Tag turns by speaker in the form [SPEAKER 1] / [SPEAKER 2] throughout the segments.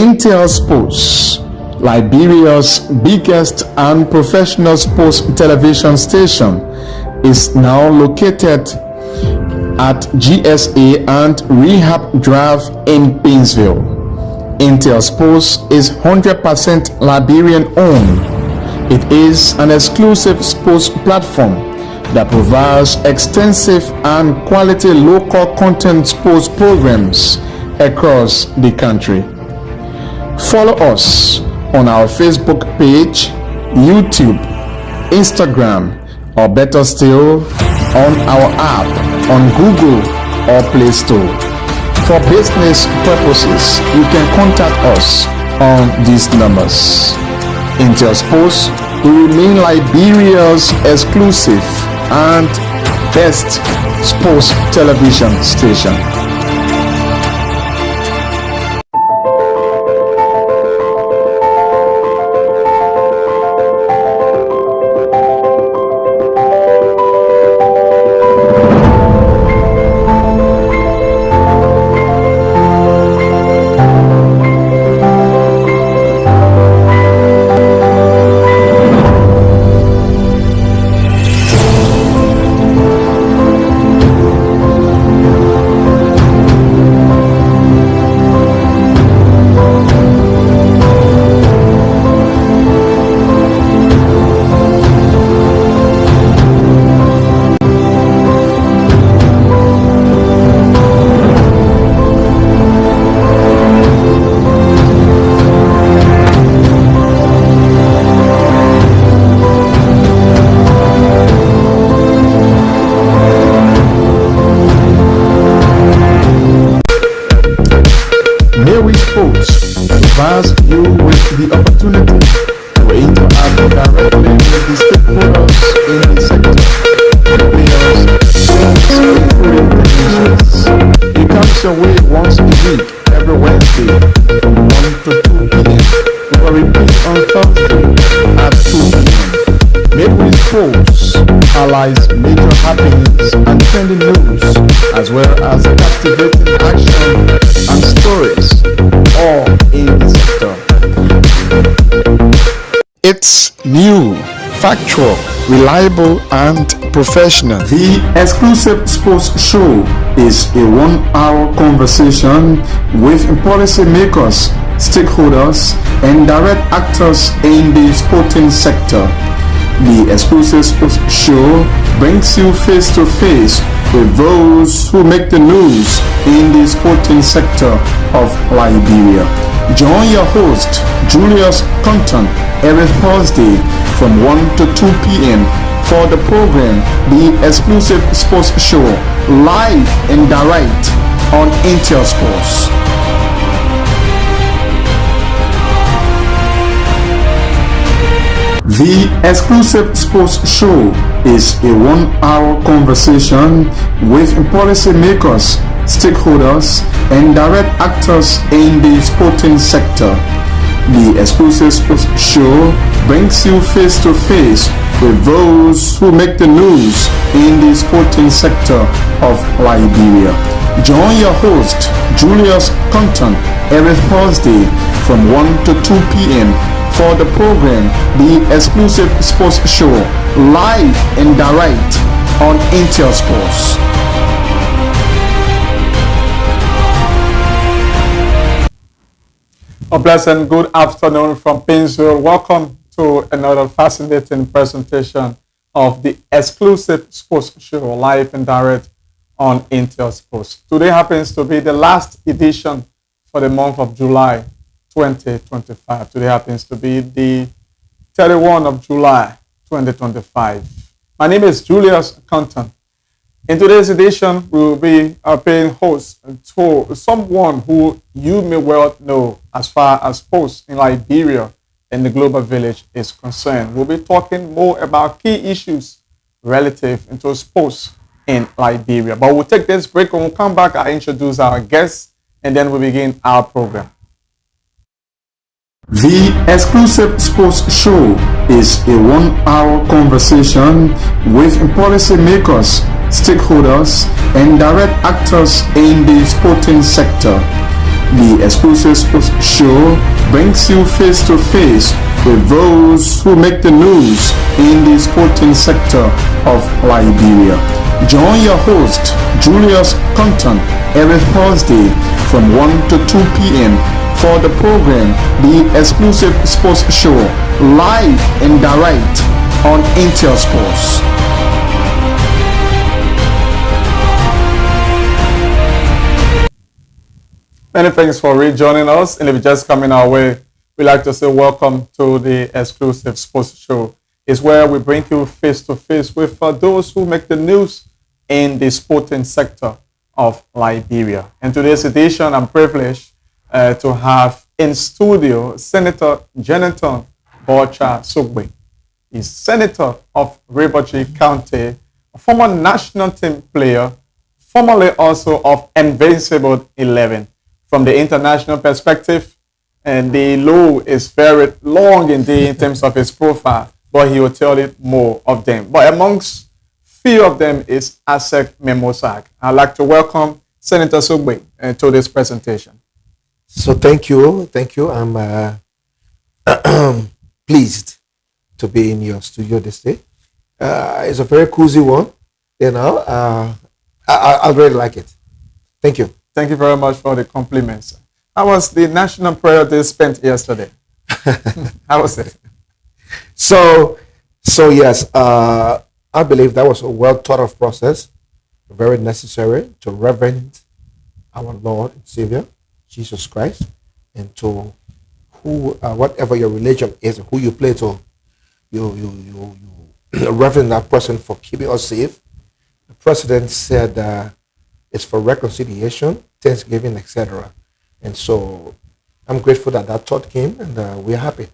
[SPEAKER 1] Intel Sports, Liberia's biggest and professional sports television station, is now located at GSA and Rehab Drive in Painesville. Intel Sports is 100% Liberian owned. It is an exclusive sports platform that provides extensive and quality local content sports programs across the country. Follow us on our Facebook page, YouTube, Instagram, or better still, on our app on Google or Play Store. For business purposes, you can contact us on these numbers. Intel Sports will remain Liberia's exclusive and best sports television station. Provides you with the opportunity to interact directly with the stakeholders in the sector, players, fans, including technicians. It comes your way once a week, every Wednesday from 1 to 2 p.m. with a repeat on Thursday at 2 p.m. Midway Sports highlights major happenings and trending news, as well as captivating action and stories, all in the sector. It's new, factual, reliable, and professional. The exclusive sports show is a 1-hour conversation with policy makers, stakeholders, and direct actors in the sporting sector. The exclusive sports show brings you face to face with those who make the news in the sporting sector of Liberia. Join your host, Julius Compton, every Thursday from 1 to 2 p.m. for the program, The Exclusive Sports Show, live and direct on Intel Sports. The exclusive sports show is a 1-hour conversation with policy makers, stakeholders, and direct actors in the sporting sector. The exclusive sports show brings you face to face with those who make the news in the sporting sector of Liberia. Join your host, Julius Compton, every Thursday from 1 to 2 p.m. for the program, The Exclusive Sports Show, live and direct on Intel Sports. A blessed good afternoon from Painesville. Welcome to another fascinating presentation of The Exclusive Sports Show, live and direct on Intel Sports. Today happens to be the last edition for the month of July 2025. Today happens to be the 31 of July 2025. My name is Julius Compton. In today's edition, we will be paying host to someone who you may well know as far as sports in Liberia and the global village is concerned. We'll be talking more about key issues relative to sports in Liberia. But we'll take this break. When we come back, I'll introduce our guests and then we'll begin our program. The exclusive sports show is a 1-hour conversation with policy makers, stakeholders, and direct actors in the sporting sector. The exclusive sports show brings you face to face with those who make the news in the sporting sector of Liberia. Join your host, Julius Compton, every Thursday from 1 to 2 p.m. for the program, The Exclusive Sports Show, live and direct on Intel Sports. Many thanks for rejoining us. And if you're just coming our way, we'd like to say welcome to the Exclusive Sports Show. It's where we bring you face to face with those who make the news in the sporting sector of Liberia. In today's edition, I'm privileged to have in studio Senator Jonathan Bocha Sogbe. He's Senator of Ribotry County, a former national team player, formerly also of Invincible 11. From the international perspective, and the law is very long indeed in terms of his profile, but he will tell you more of them. But amongst few of them is Asek Memosak. I'd like to welcome Senator Sogbe to this presentation.
[SPEAKER 2] So thank you. I'm pleased to be in your studio this day. It's a very cozy one, I really like it. Thank you.
[SPEAKER 1] Thank you very much for the compliments. How was the National Prayer Day spent yesterday? How was it?
[SPEAKER 2] So yes, I believe that was a well thought of process, very necessary to reverence our Lord and Savior, Jesus Christ, and to who, whatever your religion is, who you play to, you reverence that person for keeping us safe. The president said it's for reconciliation, Thanksgiving, etc. And so I'm grateful that thought came, and we're happy.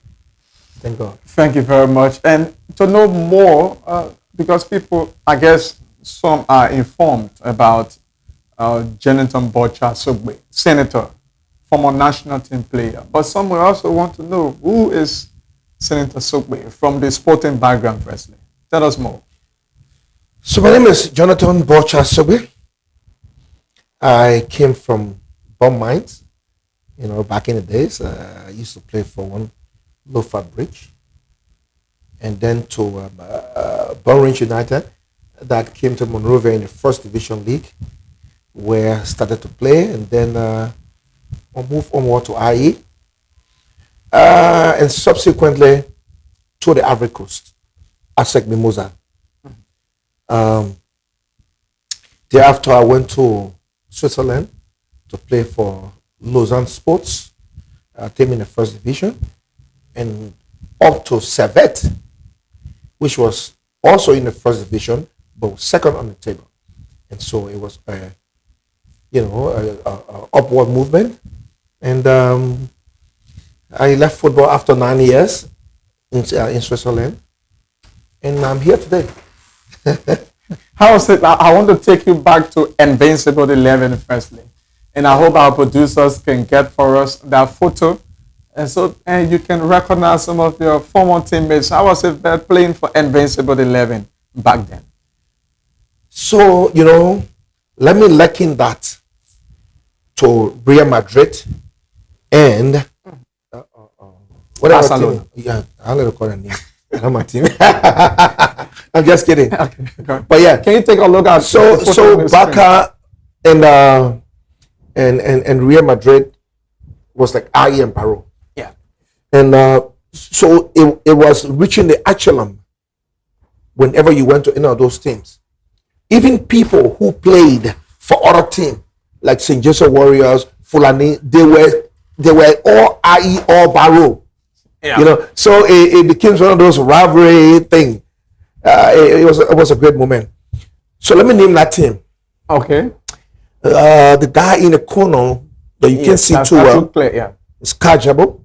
[SPEAKER 2] Thank God.
[SPEAKER 1] Thank you very much. And to know more, because people, I guess some are informed about Jonathan Bocha Sogbe, Senator, former national team player. But some will also want to know, who is Senator Sogbe from the sporting background, firstly? Tell us more.
[SPEAKER 2] So my name is Jonathan Bocha Sogbe. I came from Bomb Mines, back in the days. I used to play for one Lofa Bridge, and then to Born Range United, that came to Monrovia in the First Division League, where I started to play, and then I moved onward to IE, and subsequently to the Ivory Coast, ASEC Mimosa. Thereafter, I went to Switzerland to play for Lausanne Sports, team in the First Division, and up to Servette, which was also in the First Division, but second on the table. And so it was a upward movement. And I left football after 9 years in Switzerland, and I'm here today.
[SPEAKER 1] How was it? I want to take you back to Invincible 11 firstly. And I hope our producers can get for us that photo. And you can recognize some of your former teammates. How was it playing for Invincible 11 back then?
[SPEAKER 2] So, let me liken that to Real Madrid and
[SPEAKER 1] Barcelona.
[SPEAKER 2] Yeah, I'm going to call a name. I'm my team. I'm just kidding.
[SPEAKER 1] Okay.
[SPEAKER 2] But yeah,
[SPEAKER 1] can you take a look at
[SPEAKER 2] so Barca and Real Madrid was like IE and Paro.
[SPEAKER 1] Yeah.
[SPEAKER 2] And so it was reaching the echelon whenever you went to any of those teams. Even people who played for other teams like St. Joseph Warriors, Fulani, they were all IE or Barrow. Yeah. So it became one of those rivalry thing. It was a great moment. So let me name that team.
[SPEAKER 1] Okay.
[SPEAKER 2] The guy in the corner that you can see too well.
[SPEAKER 1] Yeah.
[SPEAKER 2] It's Kajabo.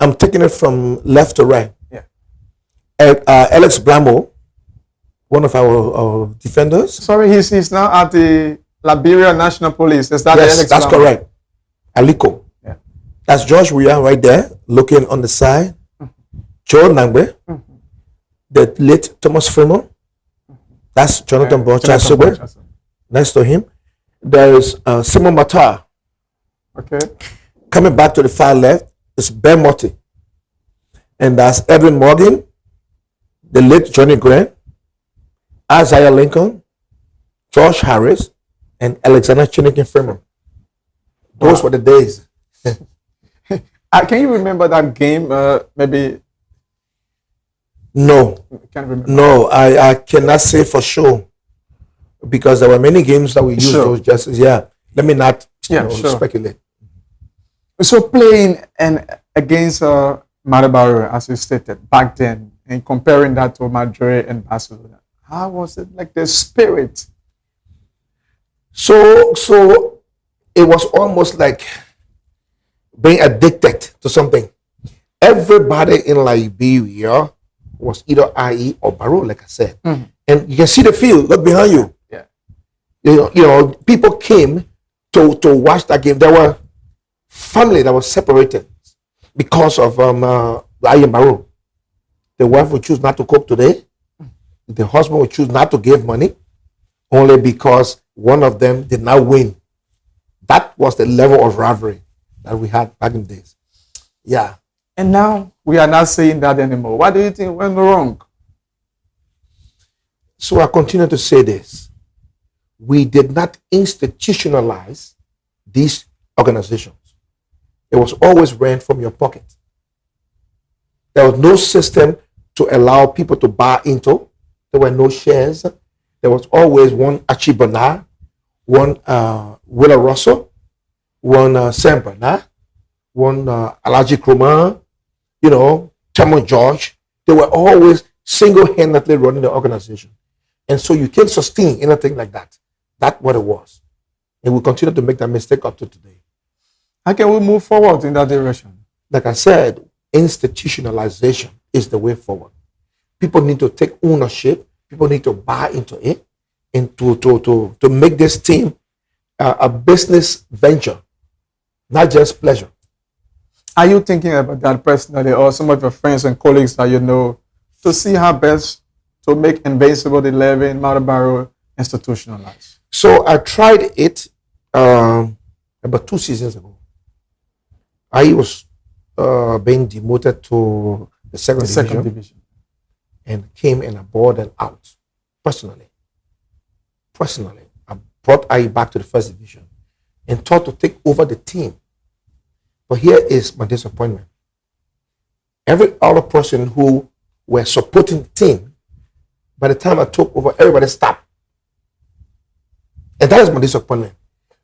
[SPEAKER 2] I'm taking it from left to right.
[SPEAKER 1] Yeah.
[SPEAKER 2] Alex Blambo, one of our defenders.
[SPEAKER 1] Sorry, he's now at the Liberia National Police. Is that
[SPEAKER 2] yes,
[SPEAKER 1] Alex
[SPEAKER 2] that's
[SPEAKER 1] Blambo?
[SPEAKER 2] correct. Aliko.
[SPEAKER 1] Yeah.
[SPEAKER 2] That's George Weah right there, looking on the side. Joe Nangbe. The late Thomas Fremont. That's Jonathan Bocha Sogbe. Next to him, there is Simon Matar.
[SPEAKER 1] Okay.
[SPEAKER 2] Coming back to the far left is Ben Motti. And that's Edwin Morgan, the late Johnny Grant, Isaiah Lincoln, George Harris, and Alexander Chinnikin Freeman. Those were the days.
[SPEAKER 1] Can you remember that game? Maybe.
[SPEAKER 2] No.
[SPEAKER 1] Can't remember.
[SPEAKER 2] No, I cannot say for sure. Because there were many games that we used those jerseys. Yeah. Let me not speculate.
[SPEAKER 1] So playing against Madabaro, as you stated, back then, and comparing that to Madrid and Barcelona, how was it like the spirit?
[SPEAKER 2] So it was almost like being addicted to something. Everybody in Liberia was either IE or Barrow, like I said.
[SPEAKER 1] Mm-hmm.
[SPEAKER 2] And you can see the field, look behind you.
[SPEAKER 1] Yeah.
[SPEAKER 2] You know, people came to watch that game. There were family that was separated because of IE and Barrow. The wife would choose not to cook today. The husband would choose not to give money only because one of them did not win. That was the level of rivalry that we had back in the days. Yeah.
[SPEAKER 1] And now we are not saying that anymore. What do you think went wrong?
[SPEAKER 2] So I continue to say this. We did not institutionalize these organizations. It was always rent from your pocket. There was no system to allow people to buy into. There were no shares. There was always one Archie Bernard, one Willa Russell, one Sam Bernard, one Alaji Krumah, Tamon George. They were always single-handedly running the organization. And so you can't sustain anything like that. That's what it was. And we continue to make that mistake up to today.
[SPEAKER 1] How can we move forward in that direction?
[SPEAKER 2] Like I said, institutionalization is the way forward. People need to take ownership. People need to buy into it and to make this team a business venture, not just pleasure.
[SPEAKER 1] Are you thinking about that personally, or some of your friends and colleagues that you know, to see how best to make Invincible 11 Madabaro institutionalized?
[SPEAKER 2] So I tried it about 2 seasons ago. I was being demoted to the second division and came and I bought them out personally. I brought IE back to the first division and thought to take over the team. But here is my disappointment. Every other person who were supporting the team, by the time I took over, everybody stopped. And that is my disappointment.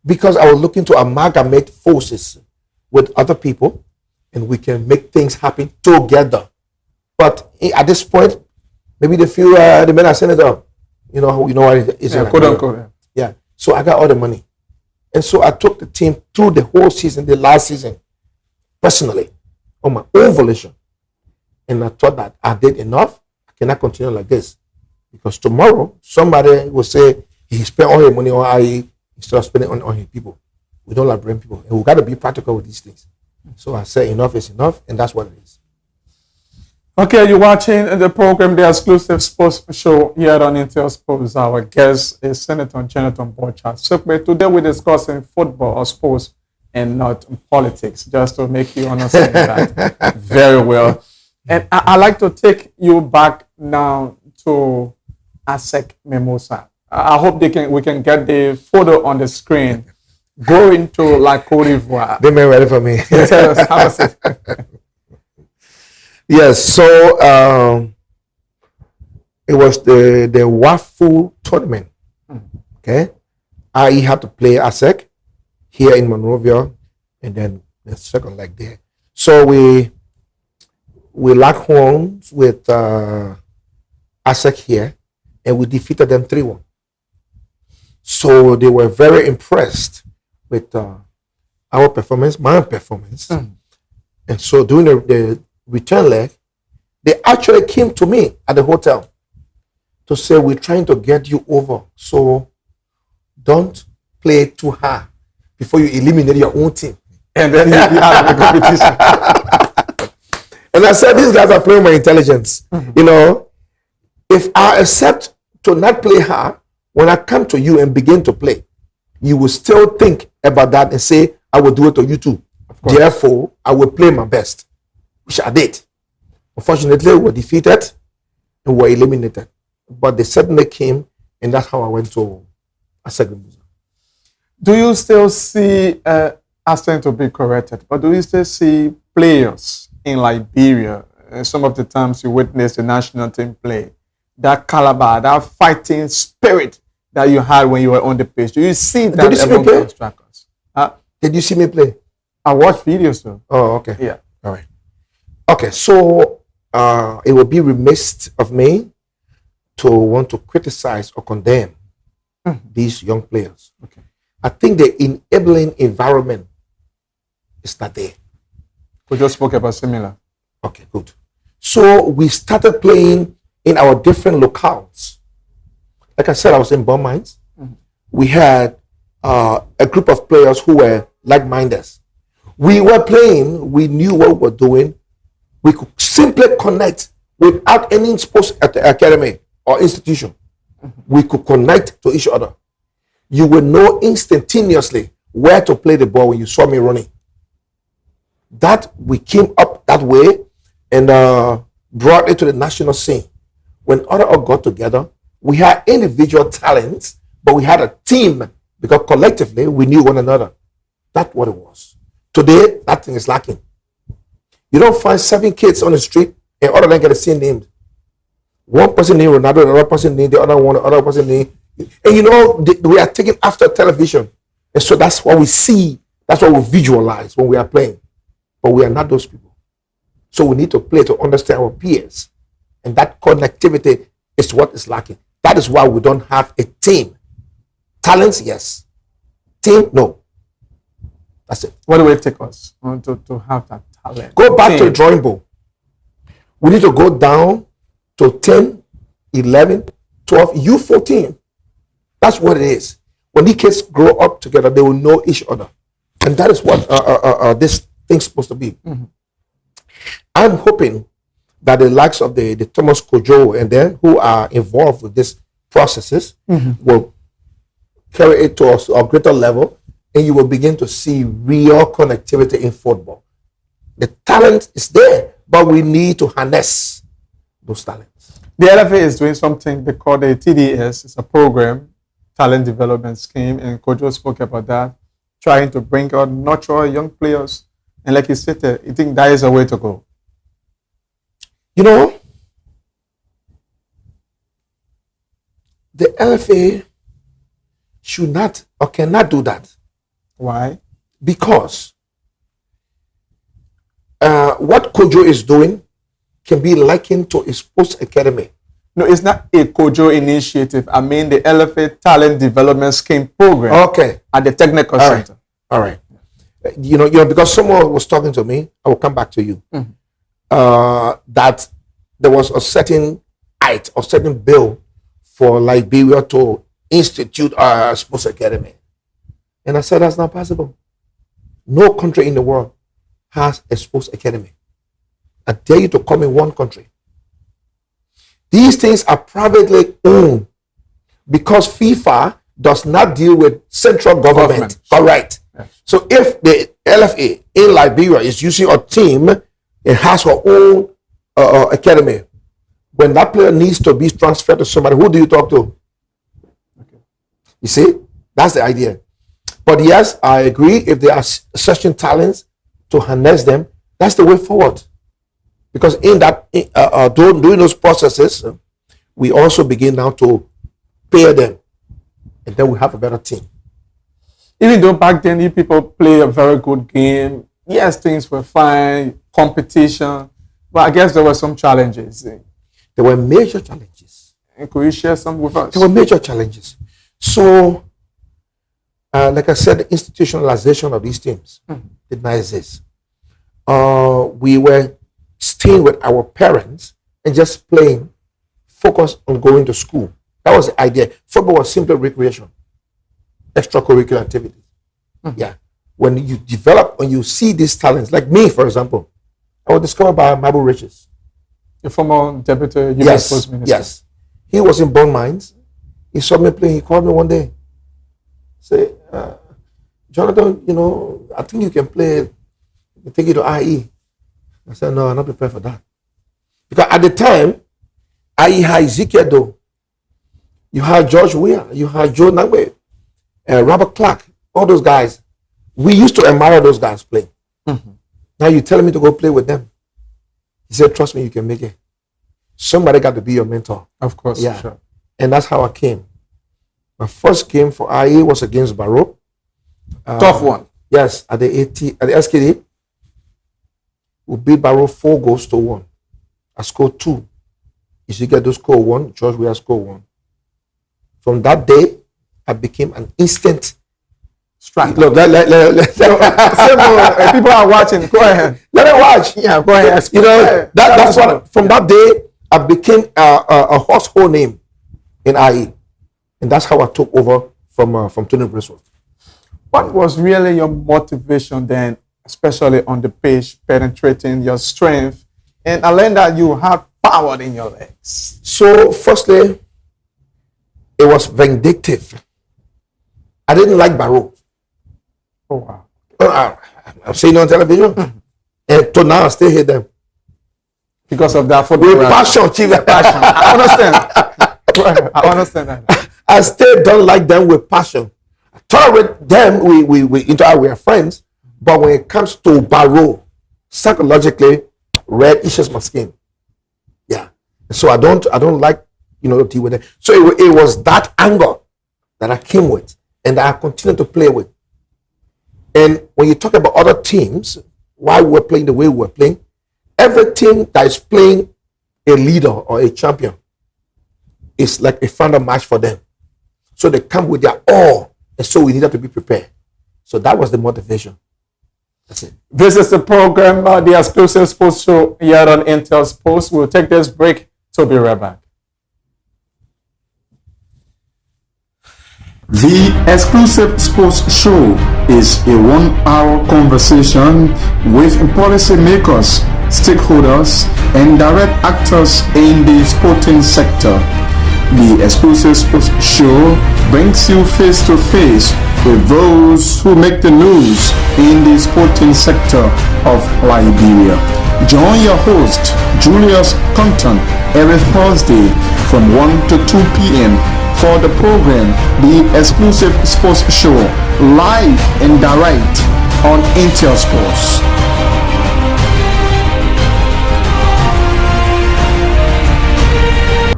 [SPEAKER 2] Because I was looking to amalgamate forces with other people and we can make things happen together. But at this point, maybe they feel the men are senator. You know what it is.
[SPEAKER 1] Quote unquote.
[SPEAKER 2] Yeah. So I got all the money. And so I took the team through the whole season, the last season, personally, on my own volition. And I thought that I did enough. I cannot continue like this. Because tomorrow, somebody will say, he spent all his money on IE instead of spending on his people. We don't like brain people. And we got to be practical with these things. So I said enough is enough, and that's what it is.
[SPEAKER 1] Okay, you're watching the program, the exclusive sports show here on Intel Sports. Our guest is Senator Jonathan Bawucha. Today we're discussing football or sports and not politics, just to make you understand that very well. And I'd like to take you back now to ASEC Mimosa. I hope we can get the photo on the screen. Going to La Côte d'Ivoire.
[SPEAKER 2] They made ready for me.
[SPEAKER 1] Tell us, how was it?
[SPEAKER 2] Yes, so it was the WAFU tournament. Okay, I had to play ASEC here in Monrovia, and then the second leg there. So we locked horns with ASEC here, and we defeated them 3-1. So they were very impressed with our performance, my performance. And so during the return leg, they actually came to me at the hotel to say, we're trying to get you over. So don't play too hard before you eliminate your own team.
[SPEAKER 1] And then you have the competition.
[SPEAKER 2] And I said, these guys are playing my intelligence. You know, if I accept to not play hard, when I come to you and begin to play, you will still think about that and say, I will do it on YouTube.
[SPEAKER 1] course.
[SPEAKER 2] Therefore, I will play my best, which I did. Unfortunately, we were defeated and were eliminated. But they suddenly came, and that's how I went to Assegun.
[SPEAKER 1] Do you still see, asking to be corrected, but do you still see players in Liberia, some of the times you witness the national team play, that caliber, that fighting spirit that you had when you were on the pitch? Do you see that
[SPEAKER 2] Did you see me
[SPEAKER 1] among
[SPEAKER 2] play?
[SPEAKER 1] those strikers?
[SPEAKER 2] Did you see me play?
[SPEAKER 1] I watch videos though.
[SPEAKER 2] Oh, okay.
[SPEAKER 1] Yeah.
[SPEAKER 2] All right. Okay, so it would be remiss of me to want to criticize or condemn these young players.
[SPEAKER 1] Okay.
[SPEAKER 2] I think the enabling environment is not there.
[SPEAKER 1] We just spoke about similar.
[SPEAKER 2] Okay, good. So we started playing in our different locales. Like I said, I was in Bon Mines. We had a group of players who were like-minded. We were playing, we knew what we were doing. We could simply connect without any sports academy or institution. We could connect to each other. You will know instantaneously where to play the ball when you saw me running. That we came up that way and brought it to the national scene. When other all got together, we had individual talents, but we had a team because collectively we knew one another. That's what it was. Today, that thing is lacking. You don't find 7 kids on the street and all of them get the same names. One person named Ronaldo, another person named the other one, another person named. And you know, we are taken after television. And so that's what we see. That's what we visualize when we are playing. But we are not those people. So we need to play to understand our peers. And that connectivity is what is lacking. That is why we don't have a team. Talents, yes. Team, no. That's it.
[SPEAKER 1] What do it take us to have that talent?
[SPEAKER 2] Go back to the drawing board. We need to go down to 10, 11, 12, U14. That's what it is. When the kids grow up together, they will know each other. And that is what this thing's supposed to be. I'm hoping that the likes of the Thomas Kojo and them who are involved with these processes will carry it to a greater level, and you will begin to see real connectivity in football. The talent is there, but we need to harness those talents.
[SPEAKER 1] The LFA is doing something they call the TDS. It's a program, talent development scheme, and Kojo spoke about that, trying to bring out, nurture young players. And like you said, I think that is a way to go.
[SPEAKER 2] You know, the LFA should not or cannot do that.
[SPEAKER 1] Why?
[SPEAKER 2] Because what Kojo is doing can be likened to a sports academy.
[SPEAKER 1] No, it's not a Kojo initiative. I mean the LFA Talent Development Scheme program.
[SPEAKER 2] Okay.
[SPEAKER 1] At the Technical Center.
[SPEAKER 2] All right. You know, because someone was talking to me, I will come back to you. That there was a certain height or certain bill for Liberia to institute a sports academy. And I said, that's not possible. No country in the world has a sports academy. I dare you to come in one country. These things are privately owned because FIFA does not deal with central government. Correct.
[SPEAKER 1] Yes.
[SPEAKER 2] So if the LFA in Liberia is using a team, it has her own academy. When that player needs to be transferred to somebody, who do you talk to? Okay. You see, that's the idea. But yes, I agree. If there are certain talents to harness them, that's the way forward. Because in that, doing those processes, we also begin now to pair them, and then we have a better team.
[SPEAKER 1] Even though back then you people play a very good game, yes, things were fine, competition, but I guess there were some challenges.
[SPEAKER 2] There were major challenges.
[SPEAKER 1] And could you share some with us?
[SPEAKER 2] There were major challenges. So, like I said, the institutionalization of these teams did not exist. We were staying with our parents and just playing, focus on going to school. That was the idea. Football was simply recreation, extracurricular activities. Yeah. When you develop, when you see these talents, like me, for example, I was discovered by Mabu Riches.
[SPEAKER 1] The former deputy U.S. Sports Minister.
[SPEAKER 2] Yes. He was in Bon Mines. He saw me playing. He called me one day. Say, Jonathan, I think you can play, take it to IE. I said, no, I'm not prepared for that. Because at the time, IE had Ezekiel though. You had George Weah, you had Joe Nangwe, Robert Clark, all those guys. We used to admire those guys playing.
[SPEAKER 1] Mm-hmm.
[SPEAKER 2] Now you're telling me to go play with them. He said, trust me, you can make it. Somebody got to be your mentor.
[SPEAKER 1] Of course,
[SPEAKER 2] Yeah.
[SPEAKER 1] sure.
[SPEAKER 2] And that's how I came. My first game for IE was against Barrow.
[SPEAKER 1] Tough one.
[SPEAKER 2] Yes, at the SKD. We beat Barrow 4-1. I scored 2. Ezekiel do score 1. George Weah scored 1. From that day, I became an instant
[SPEAKER 1] Striker.
[SPEAKER 2] Look,
[SPEAKER 1] People are watching. Go ahead.
[SPEAKER 2] let them watch.
[SPEAKER 1] Yeah, go ahead.
[SPEAKER 2] That's what. From that day, I became a household name in IE, and that's how I took over from Tony Braceworth.
[SPEAKER 1] What was really your motivation then, especially on the pitch, penetrating your strength, and I learned that you had power in your legs.
[SPEAKER 2] So, firstly, it was vindictive. I didn't like Barrow.
[SPEAKER 1] Oh wow!
[SPEAKER 2] I've seen it on television, and to now I still hate them.
[SPEAKER 1] Because of that
[SPEAKER 2] With
[SPEAKER 1] football.
[SPEAKER 2] passion, chief.
[SPEAKER 1] Passion. I understand. I understand that.
[SPEAKER 2] I still don't like them with passion. I tolerate them. We interact. We are friends. But when it comes to Barrow, psychologically, red itches my skin. Yeah. So I don't like to deal with it. So it was that anger that I came with and that I continue to play with. And when you talk about other teams, why we're playing the way we're playing, every team that is playing a leader or a champion is like a final match for them. So they come with their all, and so we needed to be prepared. So that was the motivation. That's it.
[SPEAKER 1] This is the program, the exclusive sports show here on Intel Sports. We'll take this break. So be right back. The exclusive sports show is a 1-hour conversation with policymakers, stakeholders, and direct actors in the sporting sector. The exclusive sports show brings you face to face with those who make the news in the sporting sector of Liberia. Join your host, Julius Compton, every Thursday from 1 to 2 p.m. for the program, The Exclusive Sports Show, live and direct on Intel Sports.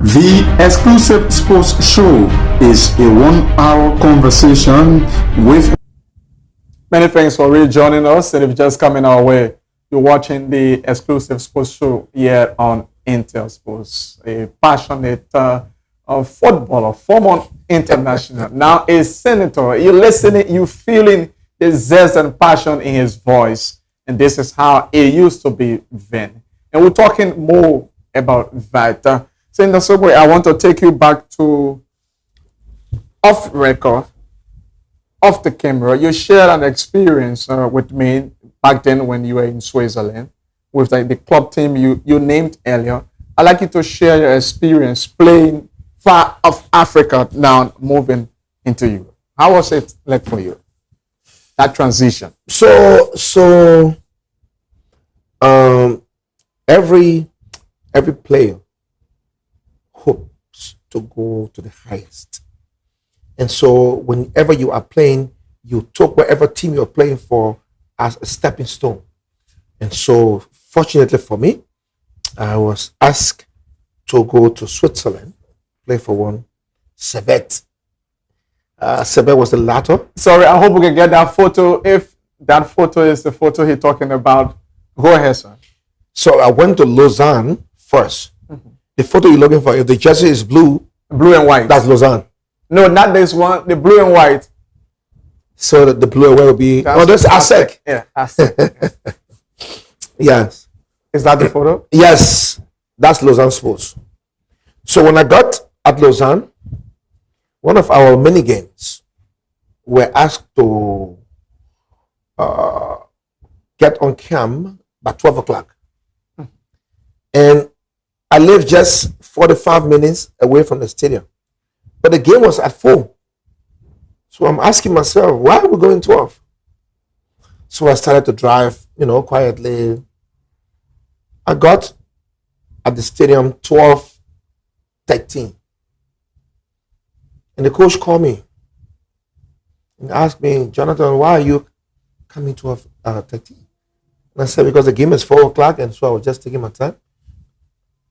[SPEAKER 1] The Exclusive Sports Show is a 1-hour conversation with... Many thanks for rejoining us, and if you're just coming our way, you're watching the Exclusive Sports Show here on Intel Sports. A passionate footballer, former international, now a senator. You're listening, you're feeling the zest and passion in his voice, and this is how it used to be then. And we're talking more about that. So in the same way, I want to take you back to off record, off the camera. You shared an experience with me back then when you were in Switzerland with the club team you named earlier. I'd like you to share your experience playing far off Africa, now moving into Europe. How was it like for you, that transition?
[SPEAKER 2] So every player hopes to go to the highest. And so whenever you are playing, you took whatever team you're playing for as a stepping stone. And so fortunately for me, I was asked to go to Switzerland, play for one, Servette. Servette was the latter.
[SPEAKER 1] Sorry, I hope we can get that photo. If that photo is the photo he's talking about, go ahead, sir.
[SPEAKER 2] So I went to Lausanne first. The photo you're looking for, if the jersey is blue
[SPEAKER 1] and white.
[SPEAKER 2] That's Lausanne.
[SPEAKER 1] No, not this one. The blue and white.
[SPEAKER 2] So the blue and white will be... That's ASEC.
[SPEAKER 1] Yeah, ASEC.
[SPEAKER 2] Yes.
[SPEAKER 1] Is that the photo?
[SPEAKER 2] Yes. That's Lausanne Sports. So when I got at Lausanne, one of our mini games, were asked to get on cam by 12 o'clock. And I lived just 45 minutes away from the stadium. But the game was at 4. So I'm asking myself, why are we going 12? So I started to drive, quietly. I got at the stadium 12:13. And the coach called me and asked me, Jonathan, why are you coming 12:13? And I said, because the game is 4 o'clock, and so I was just taking my time.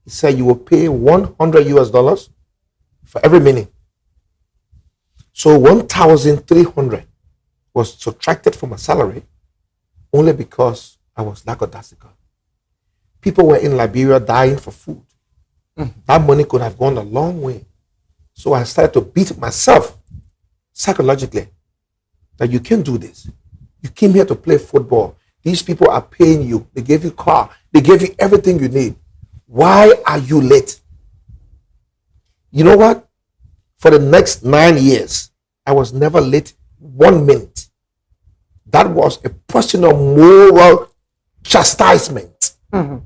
[SPEAKER 2] He said, you will pay $100 for every minute. So 1,300 was subtracted from my salary only because I was lackadaisical. People were in Liberia dying for food. That money could have gone a long way. So I started to beat myself psychologically that you can't do this. You came here to play football. These people are paying you. They gave you a car. They gave you everything you need. Why are you late? You know what? For the next 9 years, I was never late 1 minute. That was a personal moral chastisement that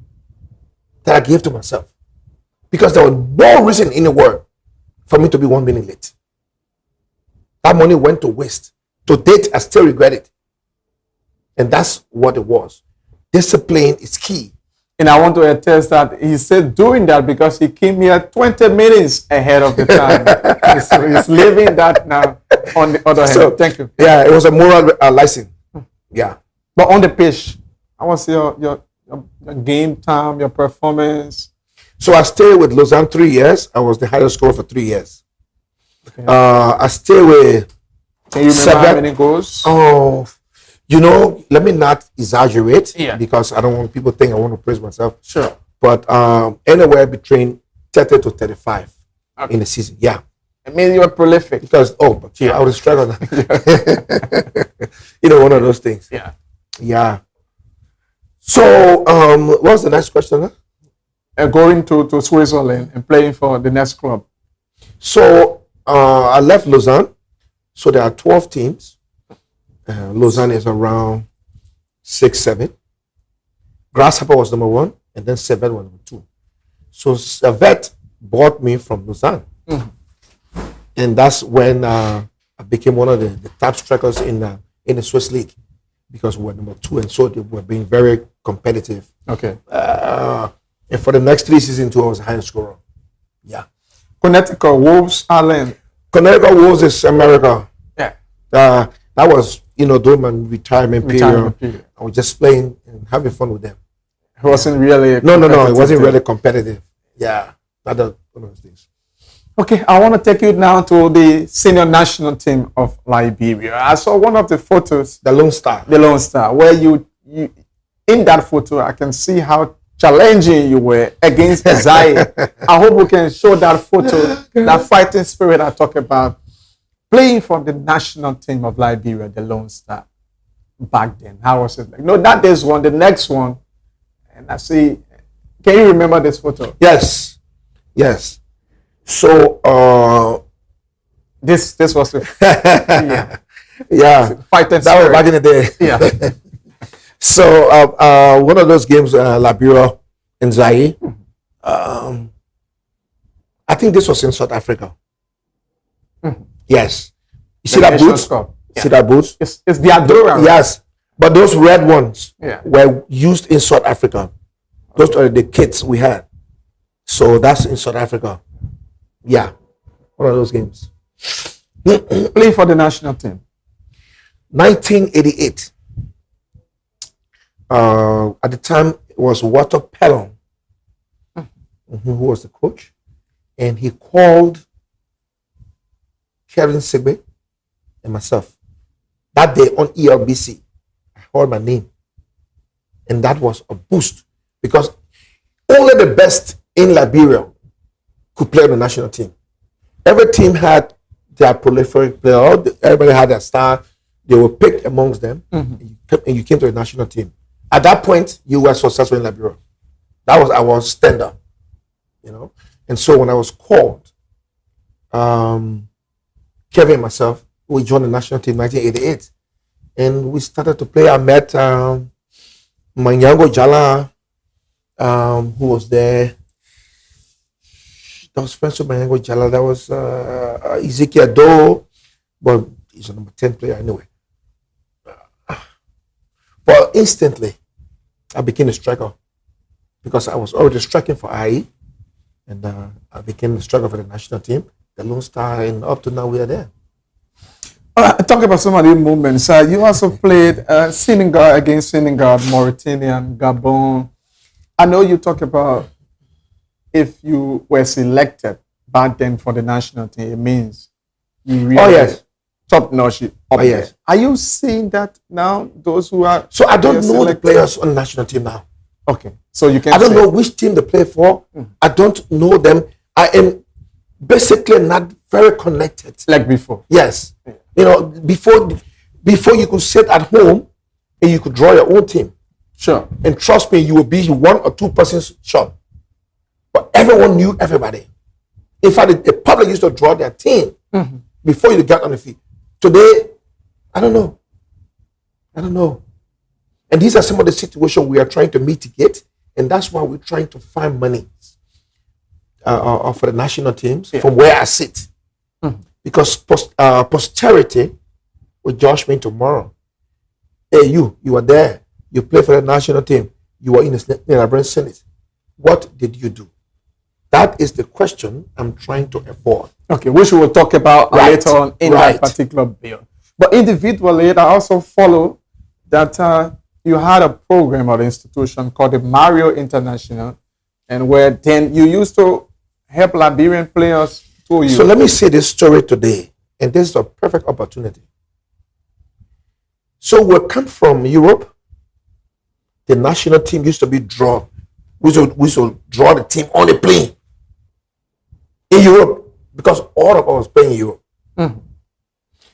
[SPEAKER 2] I gave to myself. Because there was no reason in the world for me to be 1 minute late. That money went to waste. To date, I still regret it. And that's what it was. Discipline is key.
[SPEAKER 1] And I want to attest that he said doing that because he came here 20 minutes ahead of the time. he's living that now on the other hand.
[SPEAKER 2] So,
[SPEAKER 1] thank you.
[SPEAKER 2] Yeah, it was a moral license. Yeah.
[SPEAKER 1] But on the pitch, how was your game time, your performance?
[SPEAKER 2] So I stayed with Lausanne 3 years. I was the highest scorer for 3 years. Okay. I stayed with.
[SPEAKER 1] Can you remember how many goals?
[SPEAKER 2] Oh, let me not exaggerate because I don't want people to think I want to praise myself.
[SPEAKER 1] Sure.
[SPEAKER 2] But anywhere between 30 to 35 in the season. Yeah.
[SPEAKER 1] I mean, you were prolific.
[SPEAKER 2] Because, I was struggling. One of those things.
[SPEAKER 1] Yeah.
[SPEAKER 2] Yeah. So, what was the next question?
[SPEAKER 1] Going to Switzerland and playing for the next club.
[SPEAKER 2] So, I left Lausanne. So, there are 12 teams. Lausanne is around 6, 7. Grasshopper was number 1, and then Servette was number 2. So Servette bought me from Lausanne. And that's when I became one of the top strikers in the Swiss league because we were number 2, and so they were being very competitive.
[SPEAKER 1] Okay.
[SPEAKER 2] And for the next 3 seasons too, I was a high scorer. Yeah.
[SPEAKER 1] Connecticut Wolves, Ireland.
[SPEAKER 2] Connecticut Wolves is America.
[SPEAKER 1] Yeah.
[SPEAKER 2] That was during my retirement period. I was just playing and having fun with them.
[SPEAKER 1] It wasn't really
[SPEAKER 2] no. It wasn't really competitive. Yeah. Not one of those things.
[SPEAKER 1] Okay, I want to take you now to the senior national team of Liberia. I saw one of the photos.
[SPEAKER 2] The Lone Star.
[SPEAKER 1] The Lone Star, where you in that photo, I can see how challenging you were against Isaiah. I hope we can show that photo, that fighting spirit I talk about. Playing for the national team of Liberia, the Lone Star, back then. How was it like? No, not this one, the next one. And I see, can you remember this photo?
[SPEAKER 2] Yes. So,
[SPEAKER 1] this was the
[SPEAKER 2] fighting spirit. That was back in the day.
[SPEAKER 1] Yeah.
[SPEAKER 2] So, one of those games, Liberia and Zaire, I think this was in South Africa. Yes. You see that boots?
[SPEAKER 1] Yeah.
[SPEAKER 2] See that boots?
[SPEAKER 1] It's the Adora. Right?
[SPEAKER 2] Yes. But those red ones
[SPEAKER 1] Yeah.
[SPEAKER 2] were used in South Africa. Those are the kits we had. So that's in South Africa. Yeah. One of those games.
[SPEAKER 1] Playing for the national team.
[SPEAKER 2] 1988. At the time, it was Walter Pellon who was the coach. And he called Kevin Sigbe and myself. That day on ELBC, I heard my name. And that was a boost because only the best in Liberia could play on the national team. Every team had their prolific player. Everybody had their star. They were picked amongst them, and you came to the national team. At that point, you were successful in Liberia. That was our standard, And so when I was called, Kevin and myself, we joined the national team in 1988. And we started to play. I met Manyango Jala, who was there. That was friends with Manyango Jala. That was Ezekiel Doe, but he's a number 10 player anyway. But instantly, I became a striker because I was already striking for IE, and I became the striker for the national team, the Lone Star, and up to now we are there.
[SPEAKER 1] Talk about some of the moments. You also played Senegal against Senegal, Mauritania, and Gabon. I know you talk about if you were selected back then for the national team, it means you really
[SPEAKER 2] yes.
[SPEAKER 1] top notch.
[SPEAKER 2] Yes.
[SPEAKER 1] Are you seeing that now? Those who are
[SPEAKER 2] so I don't know the players on the national team now.
[SPEAKER 1] Okay, so you can.
[SPEAKER 2] I don't know which team they play for. I don't know them. I am basically not very connected
[SPEAKER 1] like before.
[SPEAKER 2] Yes, you know, before you could sit at home and you could draw your own team.
[SPEAKER 1] Sure.
[SPEAKER 2] And trust me, you will be 1 or 2 persons short. But everyone knew everybody. In fact, the public used to draw their team before you got on the field. Today, I don't know. And these are some of the situations we are trying to mitigate, and that's why we're trying to find money for the national teams from where I sit. Because posterity will judge me tomorrow. Hey, you are there. You play for the national team. You were in the Nigerian Senate. What did you do? That is the question I'm trying to avoid.
[SPEAKER 1] Okay, which we will talk about later on in that particular bill. But individually, I also follow that you had a program or institution called the Mario International, and where then you used to help Liberian players to you.
[SPEAKER 2] So let me say this story today, and this is a perfect opportunity. So we come from Europe. The national team used to be drawn. We should draw the team on a plane in Europe because all of us play in Europe.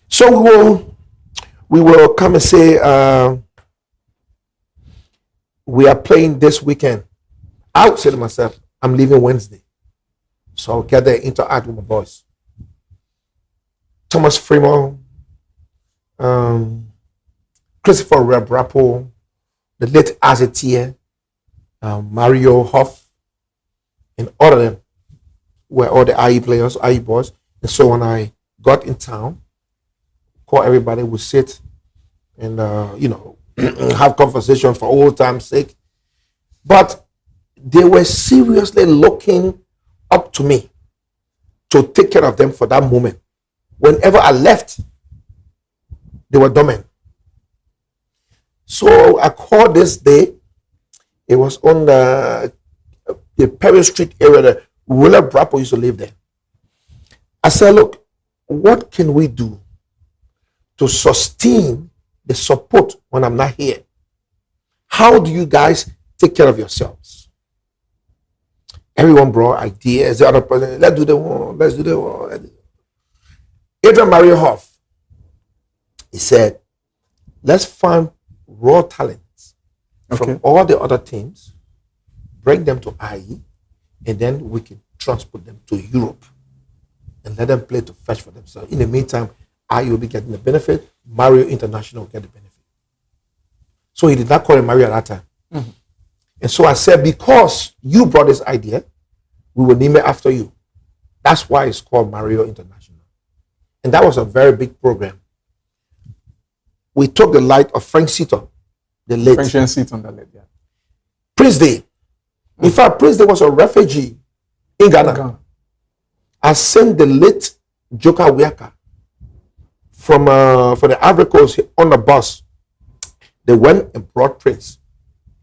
[SPEAKER 2] So we will come and say we are playing this weekend. I would say to myself, I'm leaving Wednesday, so I'll get there, interact with my boys. Thomas Fremont, Christopher Rebrapo, the late Azetier, Mario Hoff, and all of them were all the IE players, IE boys. And so when I got in town, call everybody, would sit and have conversation for old time's sake. But they were seriously looking up to me to take care of them for that moment. Whenever I left, they were dormant. So I called this day. It was on the Perry Street area. The Willa Brapo used to live there. I said, look, what can we do to sustain the support when I'm not here? How do you guys take care of yourselves? Everyone brought ideas. The other person, let's do the one. Adrian Mario Hoff, he said, let's find raw talents from all the other teams, bring them to IE, and then we can transport them to Europe and let them play to fetch for themselves. In the meantime, IE will be getting the benefit, Mario International will get the benefit. So he did not call it Mario at that time. And so I said, because you brought this idea, we will name it after you. That's why it's called Mario International. And that was a very big program. We took the light of Frank Sito, the late.
[SPEAKER 1] Frank Sito, the late, yeah.
[SPEAKER 2] Prince Day. In fact, Prince Day was a refugee in Ghana. I sent the late Joka Wiaka from the Ivory Coast on the bus. They went and brought Prince.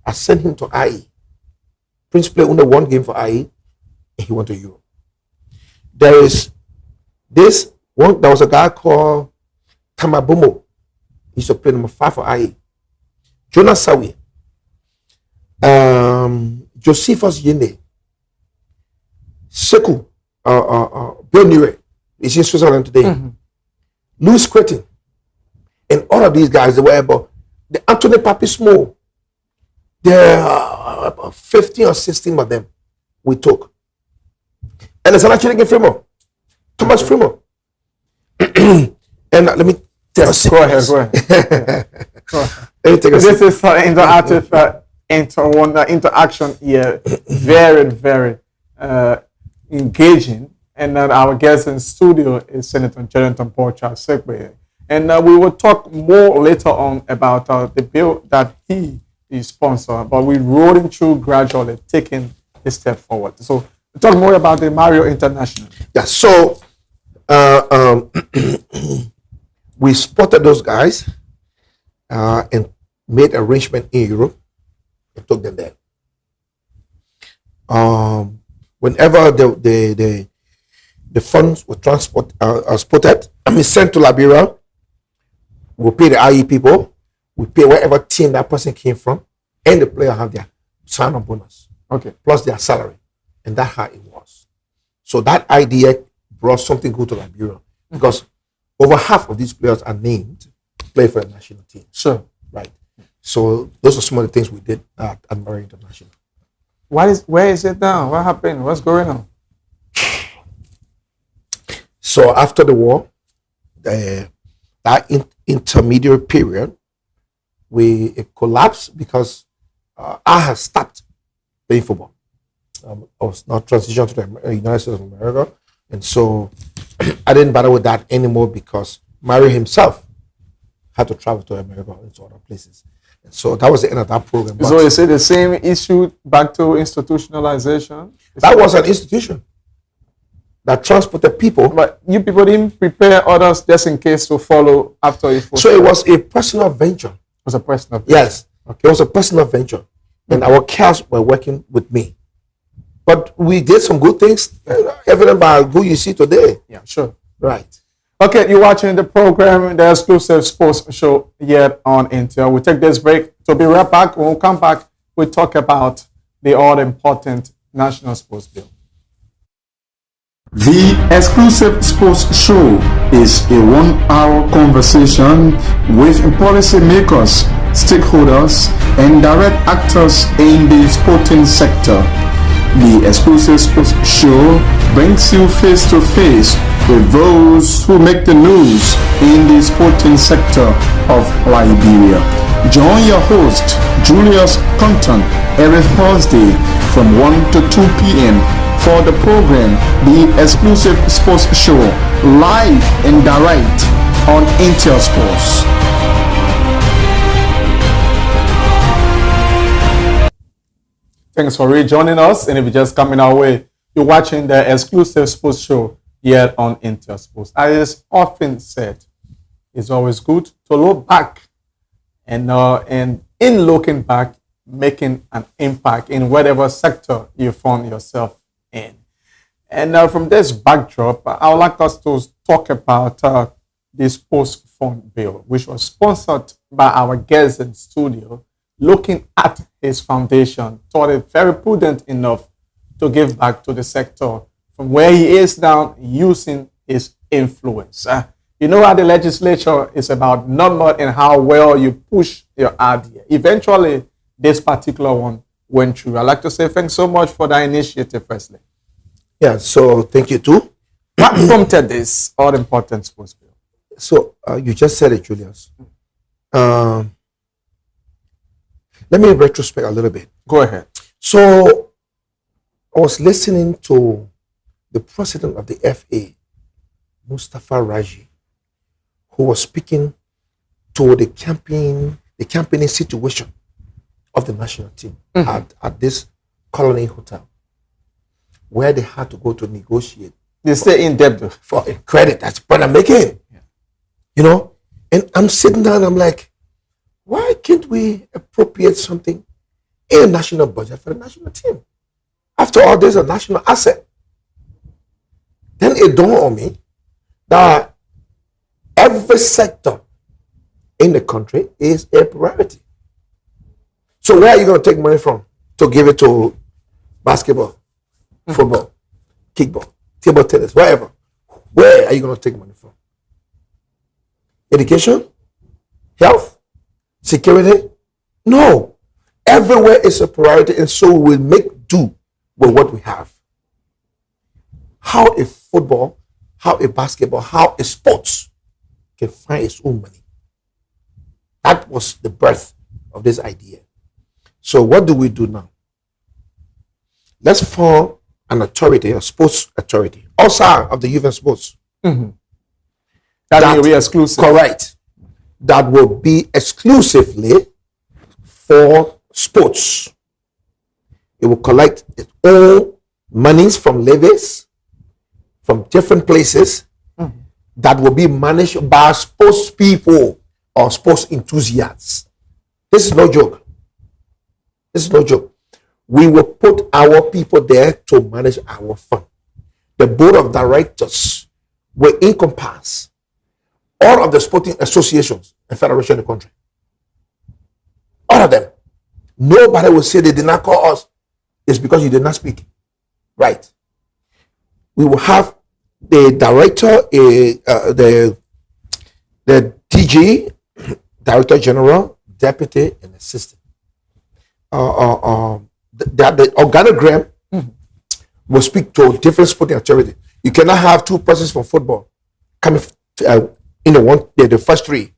[SPEAKER 2] I sent him to IE. Prince played only one game for IE, and he went to Europe. There is this one. There was a guy called Tamabumo. He used to play number 5 for IE. Jonas Sawi, Josephus Yende, Sekou, Bill Nure, is in Switzerland today. Louis Cretin, and all of these guys, they were able. The Anthony Papismo, there are about 15 or 16 of them we took. And there's another Chicken Fremo, Thomas Fremo. And let me tell you.
[SPEAKER 1] Go ahead. This is interactive interaction here. Very, very engaging. And our guest in studio is Senator Jerrington Paul Charles Sekwe. And we will talk more later on about the bill that he is sponsoring, but we're rolling through gradually, taking a step forward. So we'll talk more about the Mario International.
[SPEAKER 2] Yeah, so we spotted those guys and made arrangement in Europe and took them there. Whenever the funds were transported, sent to Liberia, we pay the IE people, we pay whatever team that person came from, and the player have their sign-on bonus,
[SPEAKER 1] Okay.
[SPEAKER 2] plus their salary, and that's how it was. So that idea brought something good to Liberia because over half of these players are named to play for the national team.
[SPEAKER 1] Sure.
[SPEAKER 2] Right. So those are some of the things we did at Mario International.
[SPEAKER 1] Where is it now? What happened? What's going on?
[SPEAKER 2] So after the war, that intermediate period, it collapsed because I had stopped playing football. I was now transitioned to the United States of America, and so I didn't bother with that anymore because Mario himself had to travel to America and to other places. And so that was the end of that program. But
[SPEAKER 1] So is it the same issue back to institutionalization?
[SPEAKER 2] that was an institution that transported people.
[SPEAKER 1] But you people didn't prepare others just in case to follow after you.
[SPEAKER 2] So it was a personal venture.
[SPEAKER 1] It was a personal.
[SPEAKER 2] Yes, it was a personal venture, and our cars were working with me. But we did some good things, evident by who you see today.
[SPEAKER 1] Yeah, sure.
[SPEAKER 2] Right.
[SPEAKER 1] Okay, you're watching the program, the exclusive sports show here on Intel. We take this break to be right back. When we come back, we talk about the all-important National Sports Bill. The exclusive sports show is a 1-hour conversation with policymakers, stakeholders, and direct actors in the sporting sector. The exclusive sports show brings you face to face with those who make the news in the sporting sector of Liberia. Join your host, Julius Compton, every Thursday from 1 to 2 p.m. for the program, The Exclusive Sports Show, live and direct on Intel Sports. Thanks for rejoining us. And if you're just coming our way, you're watching the Exclusive Sports Show here on Intel Sports. As is often said, it's always good to look back and in looking back, making an impact in whatever sector you found yourself in. And from this backdrop, I would like us to talk about the Sports Fund Bill, which was sponsored by our guest in studio, looking at his foundation, thought it very prudent enough to give back to the sector from where he is now, using his influence. You know how the legislature is about number and how well you push your idea. Eventually, this particular one went through. I'd like to say thanks so much for that initiative, firstly.
[SPEAKER 2] Yeah, so thank you too.
[SPEAKER 1] What prompted this all-important sports bill?
[SPEAKER 2] So you just said it, Julius. Let me retrospect a little bit.
[SPEAKER 1] Go ahead.
[SPEAKER 2] So I was listening to the president of the FA, Mustafa Raji, who was speaking to the campaigning situation of the national team at this Colony Hotel, where they had to go to negotiate.
[SPEAKER 1] They stay in debt
[SPEAKER 2] for a credit. That's what I'm making. Yeah. You know, and I'm sitting down. I'm like, why can't we appropriate something in a national budget for the national team? After all, there's a national asset. Then it dawned on me that every sector in the country is a priority. So where are you going to take money from to give it to basketball, football, kickball, table tennis, whatever? Where are you going to take money from? Education? Health? Security? No. Everywhere is a priority, and so we will make do with what we have. How a football, how a basketball, how a sports can find its own money. That was the birth of this idea. So what do we do now? Let's form an authority, a sports authority, outside of the youth and sports.
[SPEAKER 1] That will be exclusive.
[SPEAKER 2] Correct. That will be exclusively for sports. It will collect its own monies from levies, from different places, that will be managed by sports people or sports enthusiasts. This is no joke. This is no joke. We will put our people there to manage our fund. The board of directors will encompass all of the sporting associations and federations in the country. All of them. Nobody will say they did not call us. It's because you did not speak. Right. We will have the director, the DG, Director General, Deputy, and Assistant. The organogram will speak to different sporting activity. You cannot have two persons from football coming in the first three.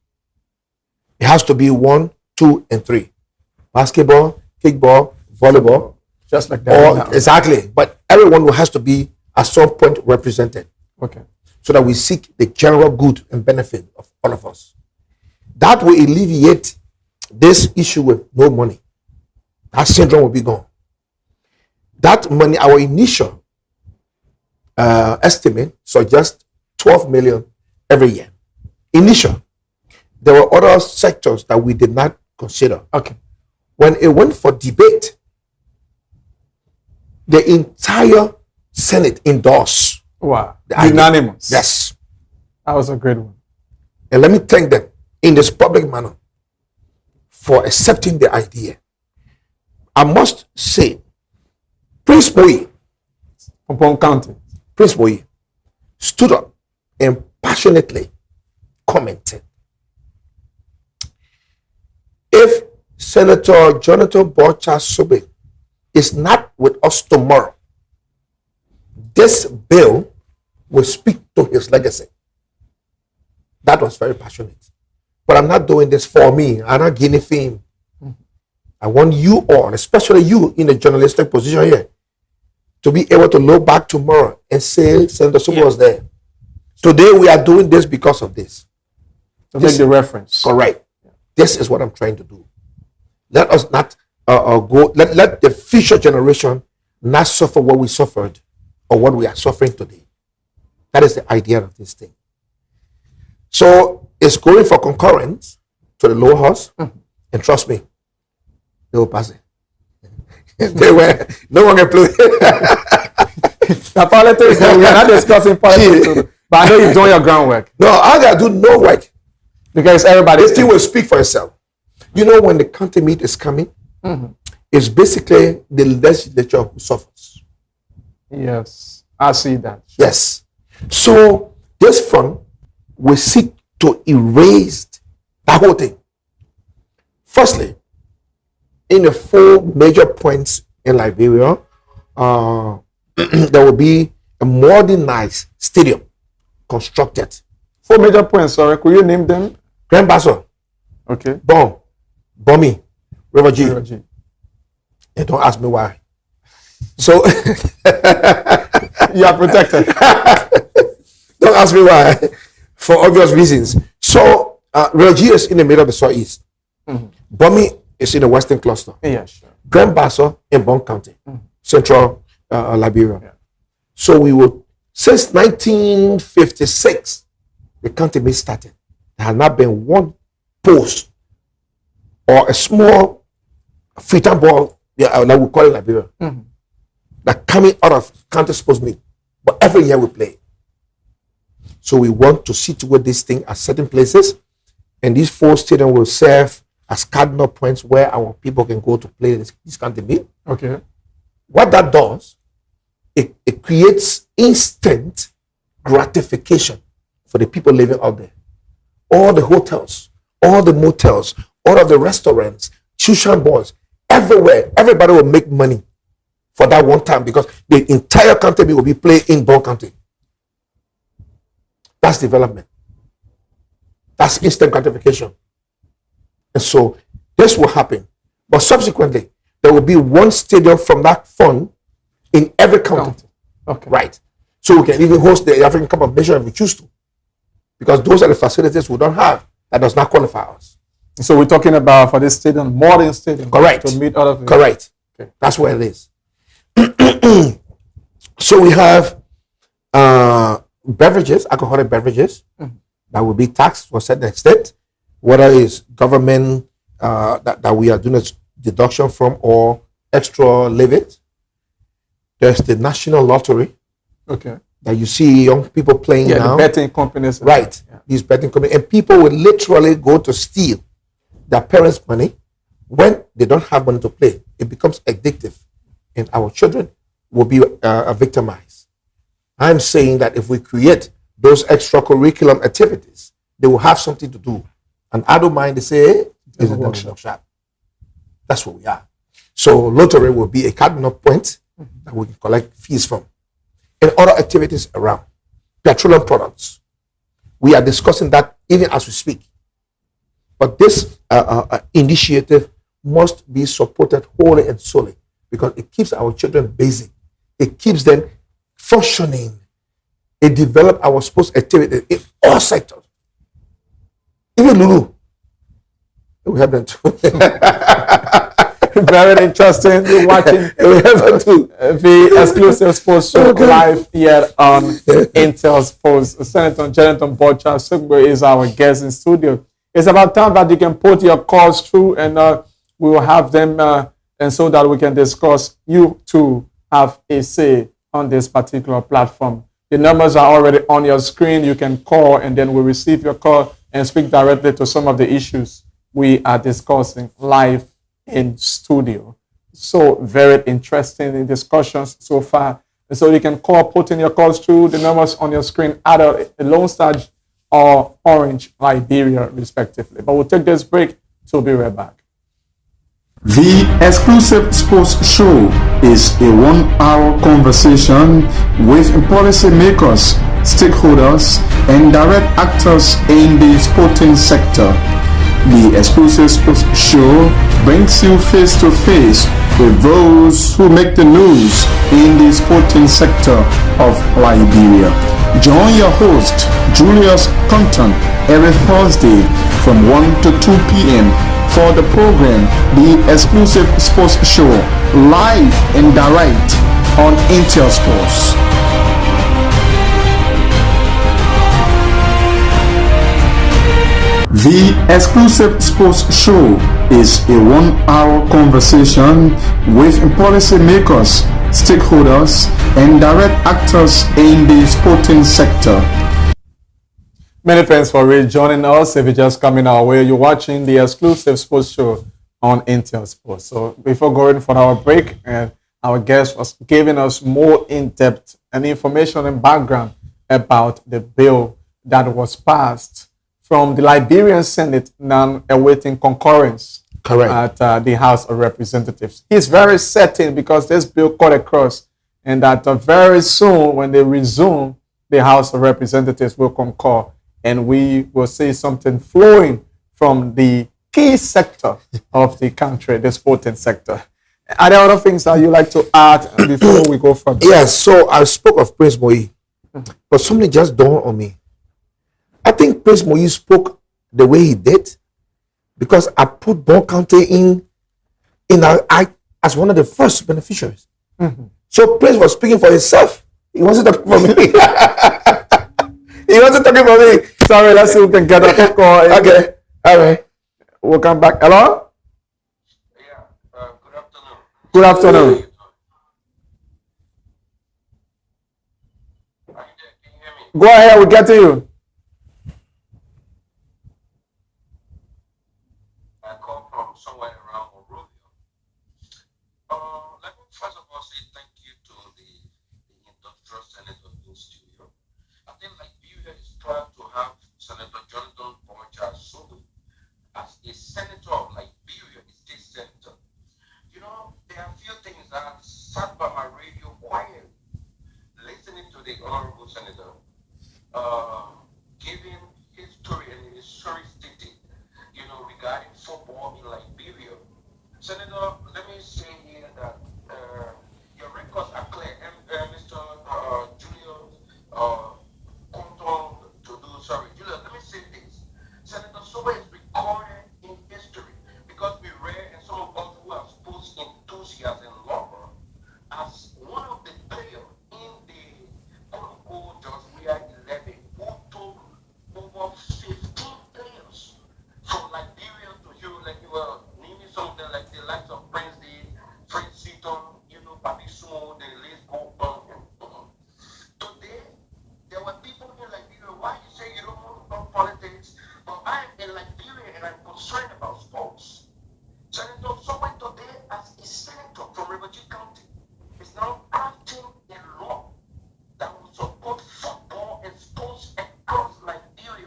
[SPEAKER 2] It has to be 1, 2, and 3. Basketball, kickball, volleyball,
[SPEAKER 1] just like that.
[SPEAKER 2] Exactly. But everyone has to be at some point represented.
[SPEAKER 1] Okay.
[SPEAKER 2] So that we seek the general good and benefit of all of us. That will alleviate this issue with no money. That syndrome will be gone. That money, our initial estimate suggests 12 million every year. Initial. There were other sectors that we did not consider.
[SPEAKER 1] Okay.
[SPEAKER 2] When it went for debate, the entire Senate endorsed.
[SPEAKER 1] Wow. Unanimous.
[SPEAKER 2] Yes.
[SPEAKER 1] That was a great one.
[SPEAKER 2] And let me thank them in this public manner for accepting the idea. I must say, Prince Boye
[SPEAKER 1] from Bond County,
[SPEAKER 2] Prince Boye stood up and passionately commented. If Senator Jonathan Bawucha-Subeh is not with us tomorrow, this bill will speak to his legacy. That was very passionate. But I'm not doing this for me. I'm not gaining fame. I want you all, especially you in a journalistic position here, to be able to look back tomorrow and say Senator Subeh was there. Today we are doing this because of this.
[SPEAKER 1] To make the reference.
[SPEAKER 2] Correct. This is what I'm trying to do. Let us not go. Let the future generation not suffer what we suffered or what we are suffering today. That is the idea of this thing. So it's going for concurrence to the lower house, and trust me, they will pass it. They were no one can play.
[SPEAKER 1] The politics, we are not discussing politics, but I know you're doing your groundwork.
[SPEAKER 2] No, I gotta do no work
[SPEAKER 1] because everybody.
[SPEAKER 2] This thing will speak for itself. You know, when the county meet is coming, it's basically the legislature who suffers.
[SPEAKER 1] Yes, I see that.
[SPEAKER 2] Yes. So this fund will seek to erase that whole thing. Firstly, in the 4 major points in Liberia, there will be a modernized stadium constructed.
[SPEAKER 1] 4 major points, sorry. Could you name them?
[SPEAKER 2] Grand Basso.
[SPEAKER 1] Okay.
[SPEAKER 2] Bomi, River G.
[SPEAKER 1] River G.
[SPEAKER 2] And don't ask me why. So
[SPEAKER 1] you are protected.
[SPEAKER 2] Don't ask me why. For obvious reasons. So River G is in the middle of the southeast. Bomi is in the western cluster.
[SPEAKER 1] Yeah, sure.
[SPEAKER 2] Grand Basso in Bond County, central Liberia.
[SPEAKER 1] Yeah.
[SPEAKER 2] So we would, since 1956, the county meet started. There has not been one post or a small freetown ball, like we call it Liberia, that coming out of county sports meet. But every year we play. So we want to situate this thing at certain places, and these 4 stadiums will serve as cardinal points where our people can go to play this county meet.
[SPEAKER 1] Okay.
[SPEAKER 2] What that does, it creates instant gratification for the people living out there. All the hotels, all the motels, all of the restaurants, Shushan boys, everywhere, everybody will make money for that one time because the entire county will be played in Bond County. That's development. That's instant gratification. And so this will happen. But subsequently, there will be one stadium from that fund in every county.
[SPEAKER 1] Okay.
[SPEAKER 2] Right. So we can even host the African Cup of Nations if we choose to. because those are the facilities we don't have. That does not qualify us.
[SPEAKER 1] So we're talking about for this stadium, modern stadium.
[SPEAKER 2] Correct.
[SPEAKER 1] To meet all of it.
[SPEAKER 2] Correct.
[SPEAKER 1] Okay.
[SPEAKER 2] That's where it is. So we have beverages, alcoholic beverages, that will be taxed to a certain extent, whether it's government that we are doing a deduction from or extra levy. There's the national lottery.
[SPEAKER 1] Okay.
[SPEAKER 2] That you see young people playing now.
[SPEAKER 1] The betting companies.
[SPEAKER 2] Right. Yeah. These betting companies. And people will literally go to steal their parents' money when they don't have money to play. It becomes addictive. And our children will be victimized. I'm saying that if we create those extracurricular activities, they will have something to do. And I don't mind to say, it's a workshop. That's what we are. So lottery will be a cardinal point that we can collect fees from. And other activities around. Petroleum products. We are discussing that even as we speak. But this initiative must be supported wholly and solely because it keeps our children busy. It keeps them functioning. It develops our sports activity in all sectors. Even Lulu. We have them too.
[SPEAKER 1] Very interesting. You're watching the exclusive sports show live here on Intel Sports. Senator Jonathan Bocha Sugbe is our guest in studio. It's about time that you can put your calls through and we will have them and so that we can discuss. You too have a say on this particular platform. The numbers are already on your screen. You can call and then we'll receive your call and speak directly to some of the issues we are discussing live in studio. So very interesting discussions so far. And so you can call, put in your calls through the numbers on your screen, either Lone Star or Orange, Liberia, respectively. But we'll take this break to be right back. The exclusive sports show is a 1-hour conversation with policymakers, stakeholders, and direct actors in the sporting sector. The exclusive sports show brings you face to face with those who make the news in the sporting sector of Liberia. Join your host, Julius Compton, every Thursday from 1 to 2 p.m. for the program, The Exclusive Sports Show, live and direct on Intel Sports. The exclusive sports show is a 1-hour conversation with policymakers, stakeholders, and direct actors in the sporting sector. Many thanks for joining us. If you're just coming our way, you're watching the exclusive sports show on Intel Sports. So before going for our break, our guest was giving us more in-depth and information and background about the bill that was passed from the Liberian Senate, now awaiting concurrence.
[SPEAKER 2] Correct.
[SPEAKER 1] At the House of Representatives. He's very certain because this bill cut across and that very soon when they resume, the House of Representatives will concur and we will see something flowing from the key sector of the country, the sporting sector. Are there other things that you like to add before we go further?
[SPEAKER 2] Yes, so I spoke of Prince Moi, but something just dawned on me. I think Prince Moi spoke the way he did because I put Bon County in as one of the first beneficiaries. Mm-hmm. So Prince was speaking for himself. He wasn't talking for me. He wasn't talking for me.
[SPEAKER 1] Sorry, let's see if we can get a call.
[SPEAKER 2] Okay, all right.
[SPEAKER 1] We'll come back. Hello?
[SPEAKER 3] Yeah, good afternoon.
[SPEAKER 1] Good afternoon.
[SPEAKER 3] Are you there? Can you hear me?
[SPEAKER 1] Go ahead, we'll get to you.
[SPEAKER 3] I call from somewhere around Monrovia. Let me first of all say thank you to the Industrial Senator in studio. I think Liberia is proud to have Senator Jonathan Bocha Sugbe as a senator of Liberia, a state senator. You know, there are a few things that I sat by my radio quietly, listening to the honorable senator, giving his story and his story stating, you know, regarding football in Liberia. Senator, let me say here that your records are clear. And Mr. Julius Compton, Julius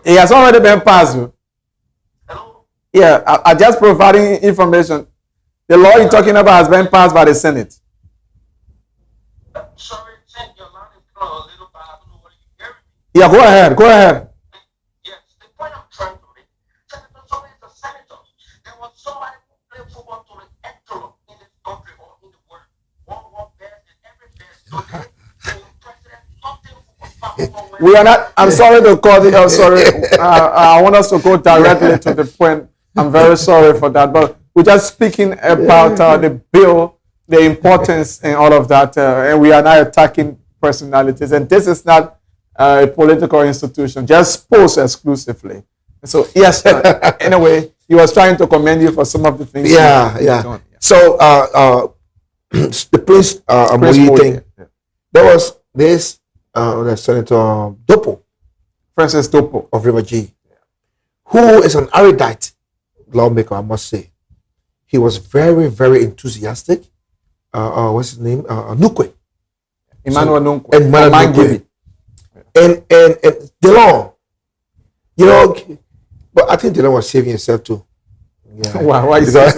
[SPEAKER 1] It has already been passed.
[SPEAKER 3] Hello?
[SPEAKER 1] Yeah, I just providing information. The law you're talking about has been passed by the Senate.
[SPEAKER 3] Sorry, your line is kind of a little bad. I don't know whether you hear me.
[SPEAKER 1] Yeah, go ahead. Go ahead.
[SPEAKER 3] Yes, the point I'm trying to make. Senator Zoe is a senator. There was somebody who played football to an echelon in this country or in the world. One best in every best. Today, the president, nothing football.
[SPEAKER 1] We are not. I'm sorry to call it. I'm sorry. I want us to go directly to the point. I'm very sorry for that, but we're just speaking about the bill, the importance, and all of that, and we are not attacking personalities. And this is not a political institution, just sports exclusively. So yes, anyway, he was trying to commend you for some of the things.
[SPEAKER 2] Yeah.
[SPEAKER 1] Done.
[SPEAKER 2] So the Prince Amoyi thing.
[SPEAKER 1] Yeah.
[SPEAKER 2] There was this the Senator Dopo
[SPEAKER 1] Francis Dopo
[SPEAKER 2] of River G, who is an erudite lawmaker, I must say. He was very, very enthusiastic. What's his name? Nukwe.
[SPEAKER 1] Emmanuel Nunqu.
[SPEAKER 2] Emmanuel Nukwe. And DeLong, you know, but I think DeLong was saving himself too. Yeah.
[SPEAKER 1] Why is that?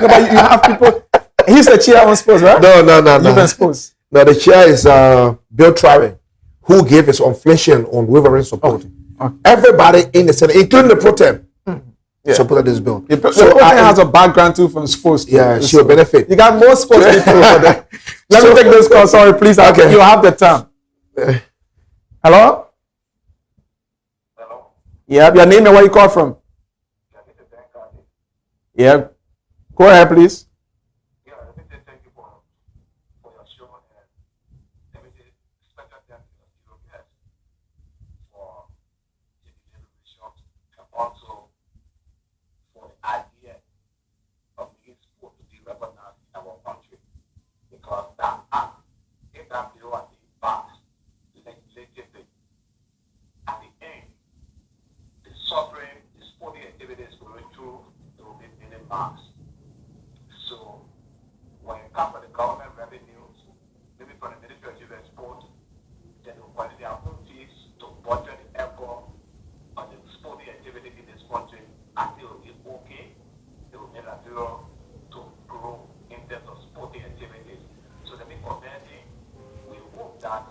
[SPEAKER 1] No, but you have people. He's the chair on sports, right?
[SPEAKER 2] No.
[SPEAKER 1] Even sports.
[SPEAKER 2] No, the chair is Bill Traore, who gave his inflation on wavering support.
[SPEAKER 1] Okay.
[SPEAKER 2] Everybody in the Senate, including the pro tem, supported this bill.
[SPEAKER 1] The so I has a background too from sports.
[SPEAKER 2] Yeah, she will benefit.
[SPEAKER 1] You got more sports people for that. Let me take this call. Sorry, please.
[SPEAKER 2] Okay.
[SPEAKER 1] You have the time. Hello?
[SPEAKER 3] Hello?
[SPEAKER 1] Yeah, your name and where you call from? Yeah. Go ahead, please.
[SPEAKER 3] Yeah, let me say thank you for your show and let me say special thanks to your guest for the deliberation and also for the idea of being supposed to be recognized in our country because that act, if that bill has been passed legislatively, at the end, the suffering, the sporting activities going through, there will be minimized. So when it comes to the government revenues, maybe from the Ministry of Youth and Sport, then they'll collect their own fees to budget the effort on the sporting activity in this country until it's okay. They will make a zero to grow in terms of sporting activities. So the big commenting, we hope that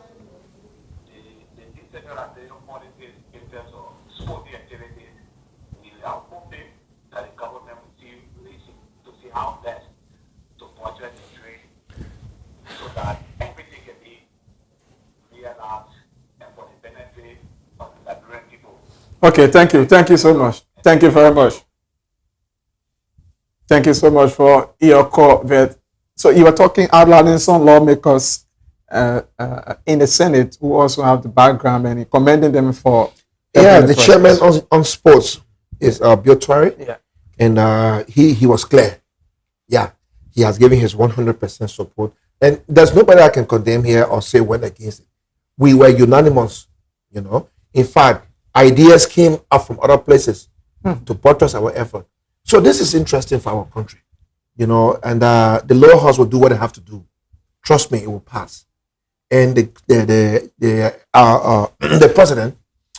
[SPEAKER 3] the decentralization policies in terms of sporting activities, we are hoping that the government will see listen to see how best to budget the trade so that everything can be realized and for the benefit of the Liberian people.
[SPEAKER 1] Okay, thank you. Thank you so much. Thank you very much. Thank you so much for your call, Vet. So you were talking, outlining some lawmakers in the Senate who also have the background and commending them for.
[SPEAKER 2] The chairman on sports is Bill Traore.
[SPEAKER 1] Yeah.
[SPEAKER 2] And he was clear. Yeah, he has given his 100% support. And there's nobody I can condemn here or say went against it. We were unanimous, you know. In fact, ideas came up from other places to buttress our effort. So this is interesting for our country, you know. And the lower house will do what they have to do. Trust me, it will pass. And the president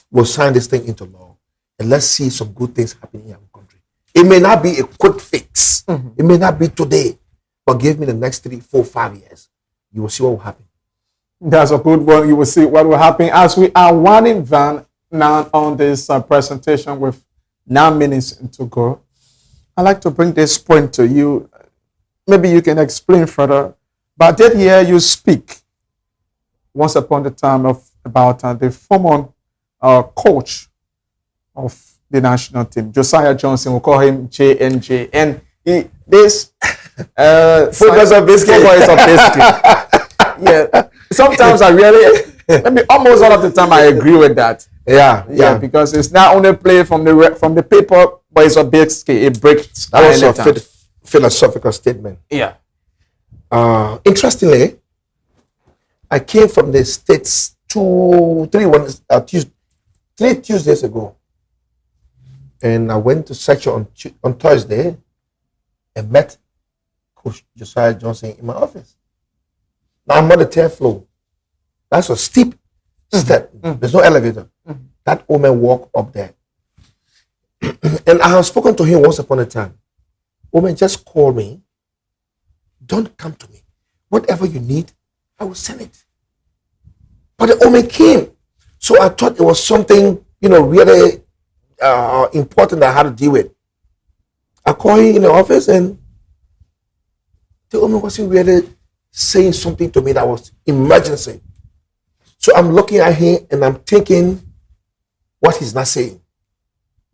[SPEAKER 2] will sign this thing into law. And let's see some good things happening in our country. It may not be a quick fix. It may not be today, but give me the next 3, 4, 5 years. You will see what will happen.
[SPEAKER 1] That's a good one. You will see what will happen as we are winding down now on this presentation with 9 minutes to go. I'd like to bring this point to you. Maybe you can explain further. But I did hear you speak once upon a time about the former coach of the national team, Josiah Johnson. We'll call him JNJ. And this
[SPEAKER 2] Professor Biscuit.
[SPEAKER 1] is a biscuit. Yeah. Sometimes I really, maybe almost all of the time, I agree with that.
[SPEAKER 2] Yeah.
[SPEAKER 1] Because it's not only played from the paper, but it's a biscuit. It breaks.
[SPEAKER 2] That was a philosophical statement.
[SPEAKER 1] Yeah.
[SPEAKER 2] Interestingly, I came from the States 3 Tuesdays ago. And I went to section on Thursday and met Coach Josiah Johnson in my office. Now I'm on the 10th floor. That's a steep step. There's no elevator. That woman walked up there. And I have spoken to him once upon a time. Woman, just call me. Don't come to me. Whatever you need, I will send it. But the woman came. So I thought it was something, really important that I had to deal with. I called him in the office and the woman wasn't really saying something to me that was emergency. So I'm looking at him and I'm thinking what he's not saying.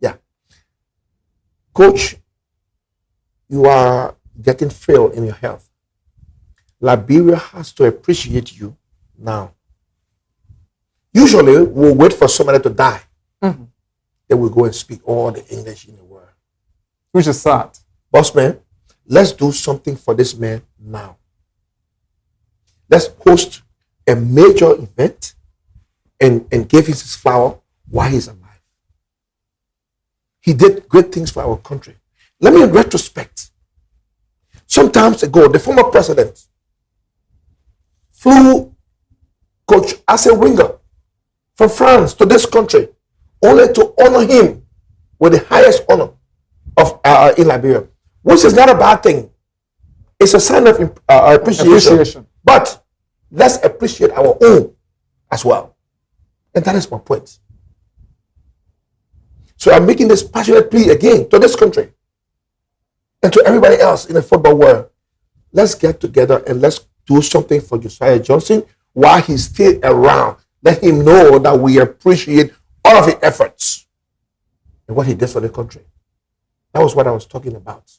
[SPEAKER 2] Yeah. Coach, you are getting frail in your health. Liberia has to appreciate you now. Usually, we'll wait for somebody to die. Then we'll go and speak all the English in the world.
[SPEAKER 1] Which is sad.
[SPEAKER 2] Boss man, let's do something for this man now. Let's host a major event and give him his flower while he's alive. He did great things for our country. Let me in retrospect. Some time ago, the former president flew Coach Arsene Wenger from France to this country only to honor him with the highest honor of in Liberia, which is not a bad thing. It's a sign of appreciation. But let's appreciate our own as well. And that is my point. So I'm making this passionate plea again to this country and to everybody else in the football world. Let's get together and let's do something for Josiah Johnson while he's still around. Let him know that we appreciate all of his efforts and what he did for the country. That was what I was talking about.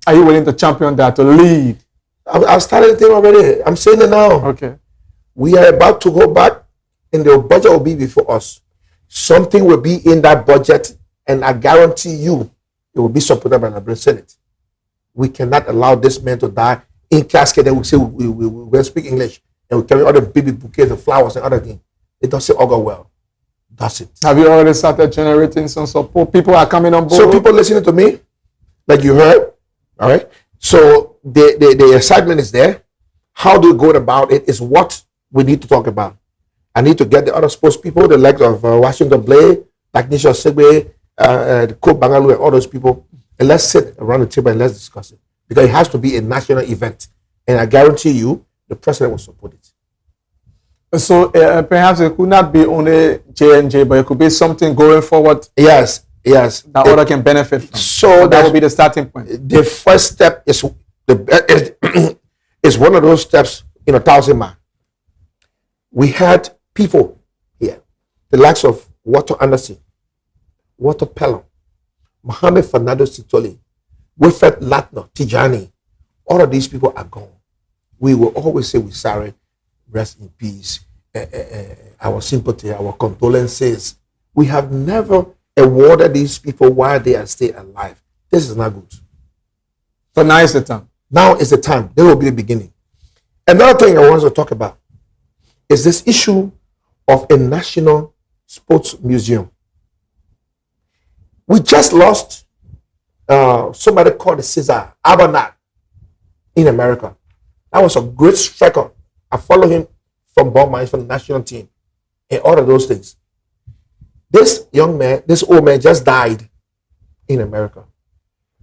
[SPEAKER 1] Are you willing to champion that, to lead?
[SPEAKER 2] I've started the thing already. I'm saying it now.
[SPEAKER 1] Okay.
[SPEAKER 2] We are about to go back and the budget will be before us. Something will be in that budget and I guarantee you it will be supported by the Senate. We cannot allow this man to die in casket and we say we will speak English and we carry all the baby bouquets of flowers and other things. It doesn't all go well. Does it?
[SPEAKER 1] Have you already started generating some support? People are coming on board.
[SPEAKER 2] So people listening to me, like you heard, all right? So the excitement is there. How do we go about it is what we need to talk about. I need to get the other sports people, the likes of Washington Blade, Tanisha Segwe, the Coach Bangalore, and all those people, and let's sit around the table and let's discuss it. Because it has to be a national event. And I guarantee you, the president will support it.
[SPEAKER 1] So perhaps it could not be only J&J, but it could be something going forward.
[SPEAKER 2] Yes.
[SPEAKER 1] That other can benefit from.
[SPEAKER 2] So
[SPEAKER 1] that will be the starting point.
[SPEAKER 2] The first step is is one of those steps in 1,000 miles. We had people here, the likes of Walter Anderson, Walter Pelham, Mohamed Fernando Sitole, Wilfred Latner, Tijani. All of these people are gone. We will always say we're sorry, rest in peace, our sympathy, our condolences. We have never awarded these people while they are still alive. This is not good.
[SPEAKER 1] So now is the time.
[SPEAKER 2] Now is the time. This will be the beginning. Another thing I want to talk about is this issue of a national sports museum. We just lost somebody called Cesar Abernat in America. That was a great striker. I follow him from ball mines from the national team and all of those things. This young man, this old man just died in America.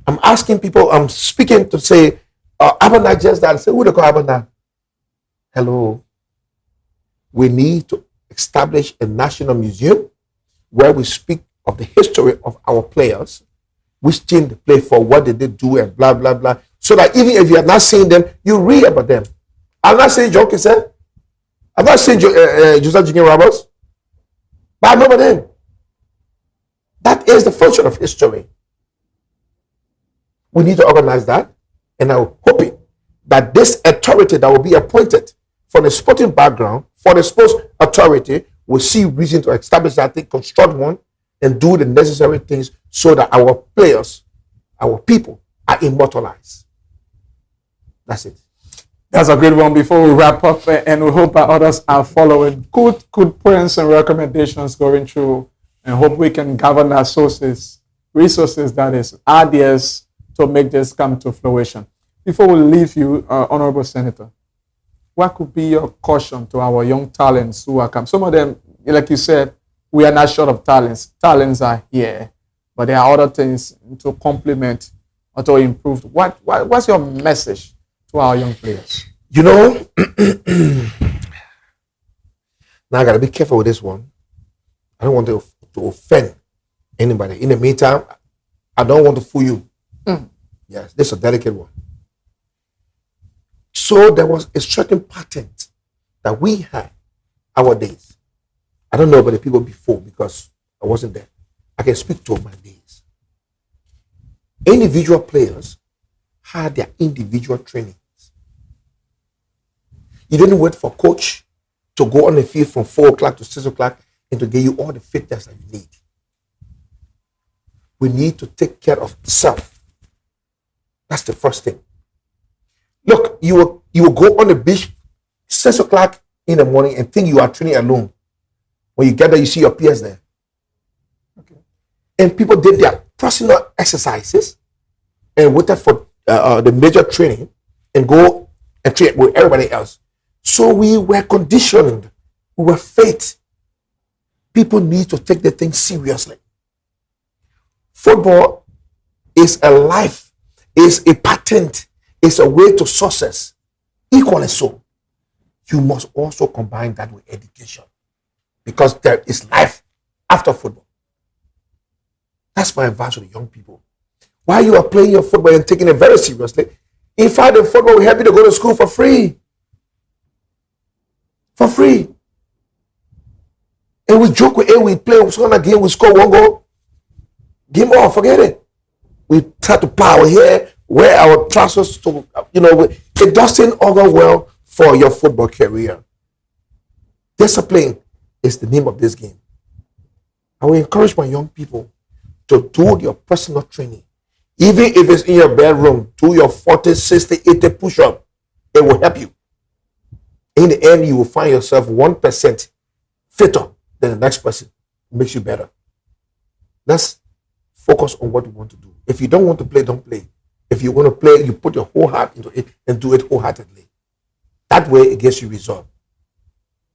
[SPEAKER 2] I'm asking people, I'm speaking to say, Abernat just died. I say, who do they call Abernat? Hello. We need to establish a national museum where we speak of the history of our players, which team they play for, what did they do, and blah, blah, blah. So that even if you have not seen them, you read about them. I'm not saying Joe Kese. I'm not saying Joseph Jikin Roberts. But I remember them. That is the function of history. We need to organize that. And I'm hoping that this authority that will be appointed for the sporting background, for the sports authority, will see reason to establish that thing, construct one, and do the necessary things so that our players, our people, are immortalized. That's it.
[SPEAKER 1] That's a good one. Before we wrap up, and we hope that others are following. Good points and recommendations going through, and hope we can govern our resources, that is, ideas to make this come to fruition. Before we leave you, Honorable Senator, what could be your caution to our young talents who are coming? Some of them, like you said, we are not short of talents. Talents are here, but there are other things to complement or to improve. What's your message to our young players?
[SPEAKER 2] You know, now I gotta be careful with this one. I don't want to offend anybody. In the meantime, I don't want to fool you. Yes, this is a delicate one. So there was a certain pattern that we had our days. I don't know about the people before because I wasn't there. I can speak to my days. Individual players had their individual trainings. You didn't wait for coach to go on the field from 4 o'clock to 6 o'clock and to give you all the fitness that you need. We need to take care of self. That's the first thing. Look, you will go on the beach 6 o'clock in the morning and think you are training alone. When you get there, you see your peers there. Okay. And people did their personal exercises and waited for the major training and go and train with everybody else. So we were conditioned. We were faith. People need to take the thing seriously. Football is a life, is a patent, is a way to success. Equally so, you must also combine that with education because there is life after football. That's my advice to the young people. While you are playing your football and taking it very seriously, in fact, the football will help you to go to school for free. For free. And we joke with it, we play a game, we score 1 goal. Game on, forget it. We try to power here, wear our trousers to, it doesn't augur well for your football career. Discipline is the name of this game. I will encourage my young people to do your personal training. Even if it's in your bedroom, do your 40, 60, 80 push-up. It will help you. In the end, you will find yourself 1% fitter than the next person. It makes you better. Let's focus on what you want to do. If you don't want to play, don't play. If you want to play, you put your whole heart into it and do it wholeheartedly. That way, it gets you result.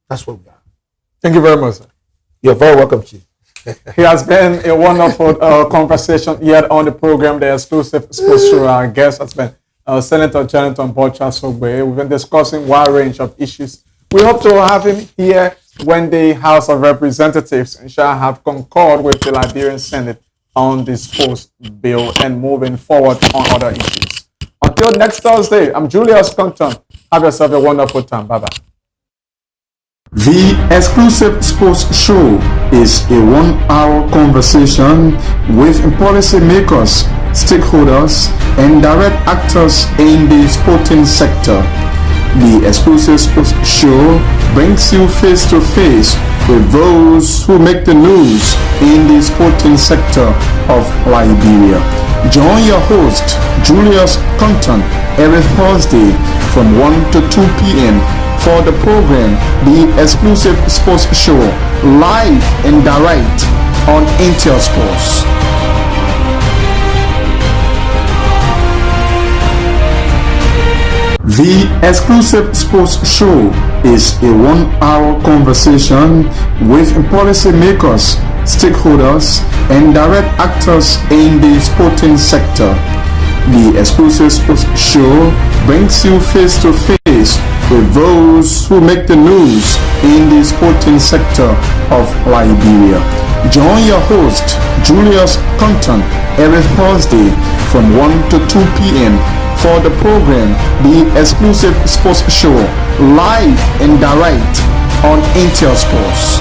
[SPEAKER 2] That's what we are.
[SPEAKER 1] Thank you very much, sir.
[SPEAKER 2] You're very welcome, Chief.
[SPEAKER 1] It has been a wonderful conversation here on the program, the exclusive sports show. Our guest has been Senator Jonathan Bawucha-Sogbe. We've been discussing a wide range of issues. We hope to have him here when the House of Representatives shall have concurred with the Liberian Senate on the sports bill and moving forward on other issues. Until next Thursday, I'm Julius Compton. Have yourself a wonderful time. Bye-bye. The exclusive sports show is a 1-hour conversation with policymakers, stakeholders, and direct actors in the sporting sector. The exclusive sports show brings you face to face with those who make the news in the sporting sector of Liberia. Join your host, Julius Compton, every Thursday from 1 to 2 p.m. for the program, The Exclusive Sports Show, live and direct on Intel Sports. The Exclusive Sports Show is a 1-hour conversation with policymakers, stakeholders, and direct actors in the sporting sector. The Exclusive Sports Show brings you face to face with those who make the news in the sporting sector of Liberia. Join your host, Julius Compton, every Thursday from 1 to 2 p.m. for the program, The Exclusive Sports Show, live and direct on Intel Sports.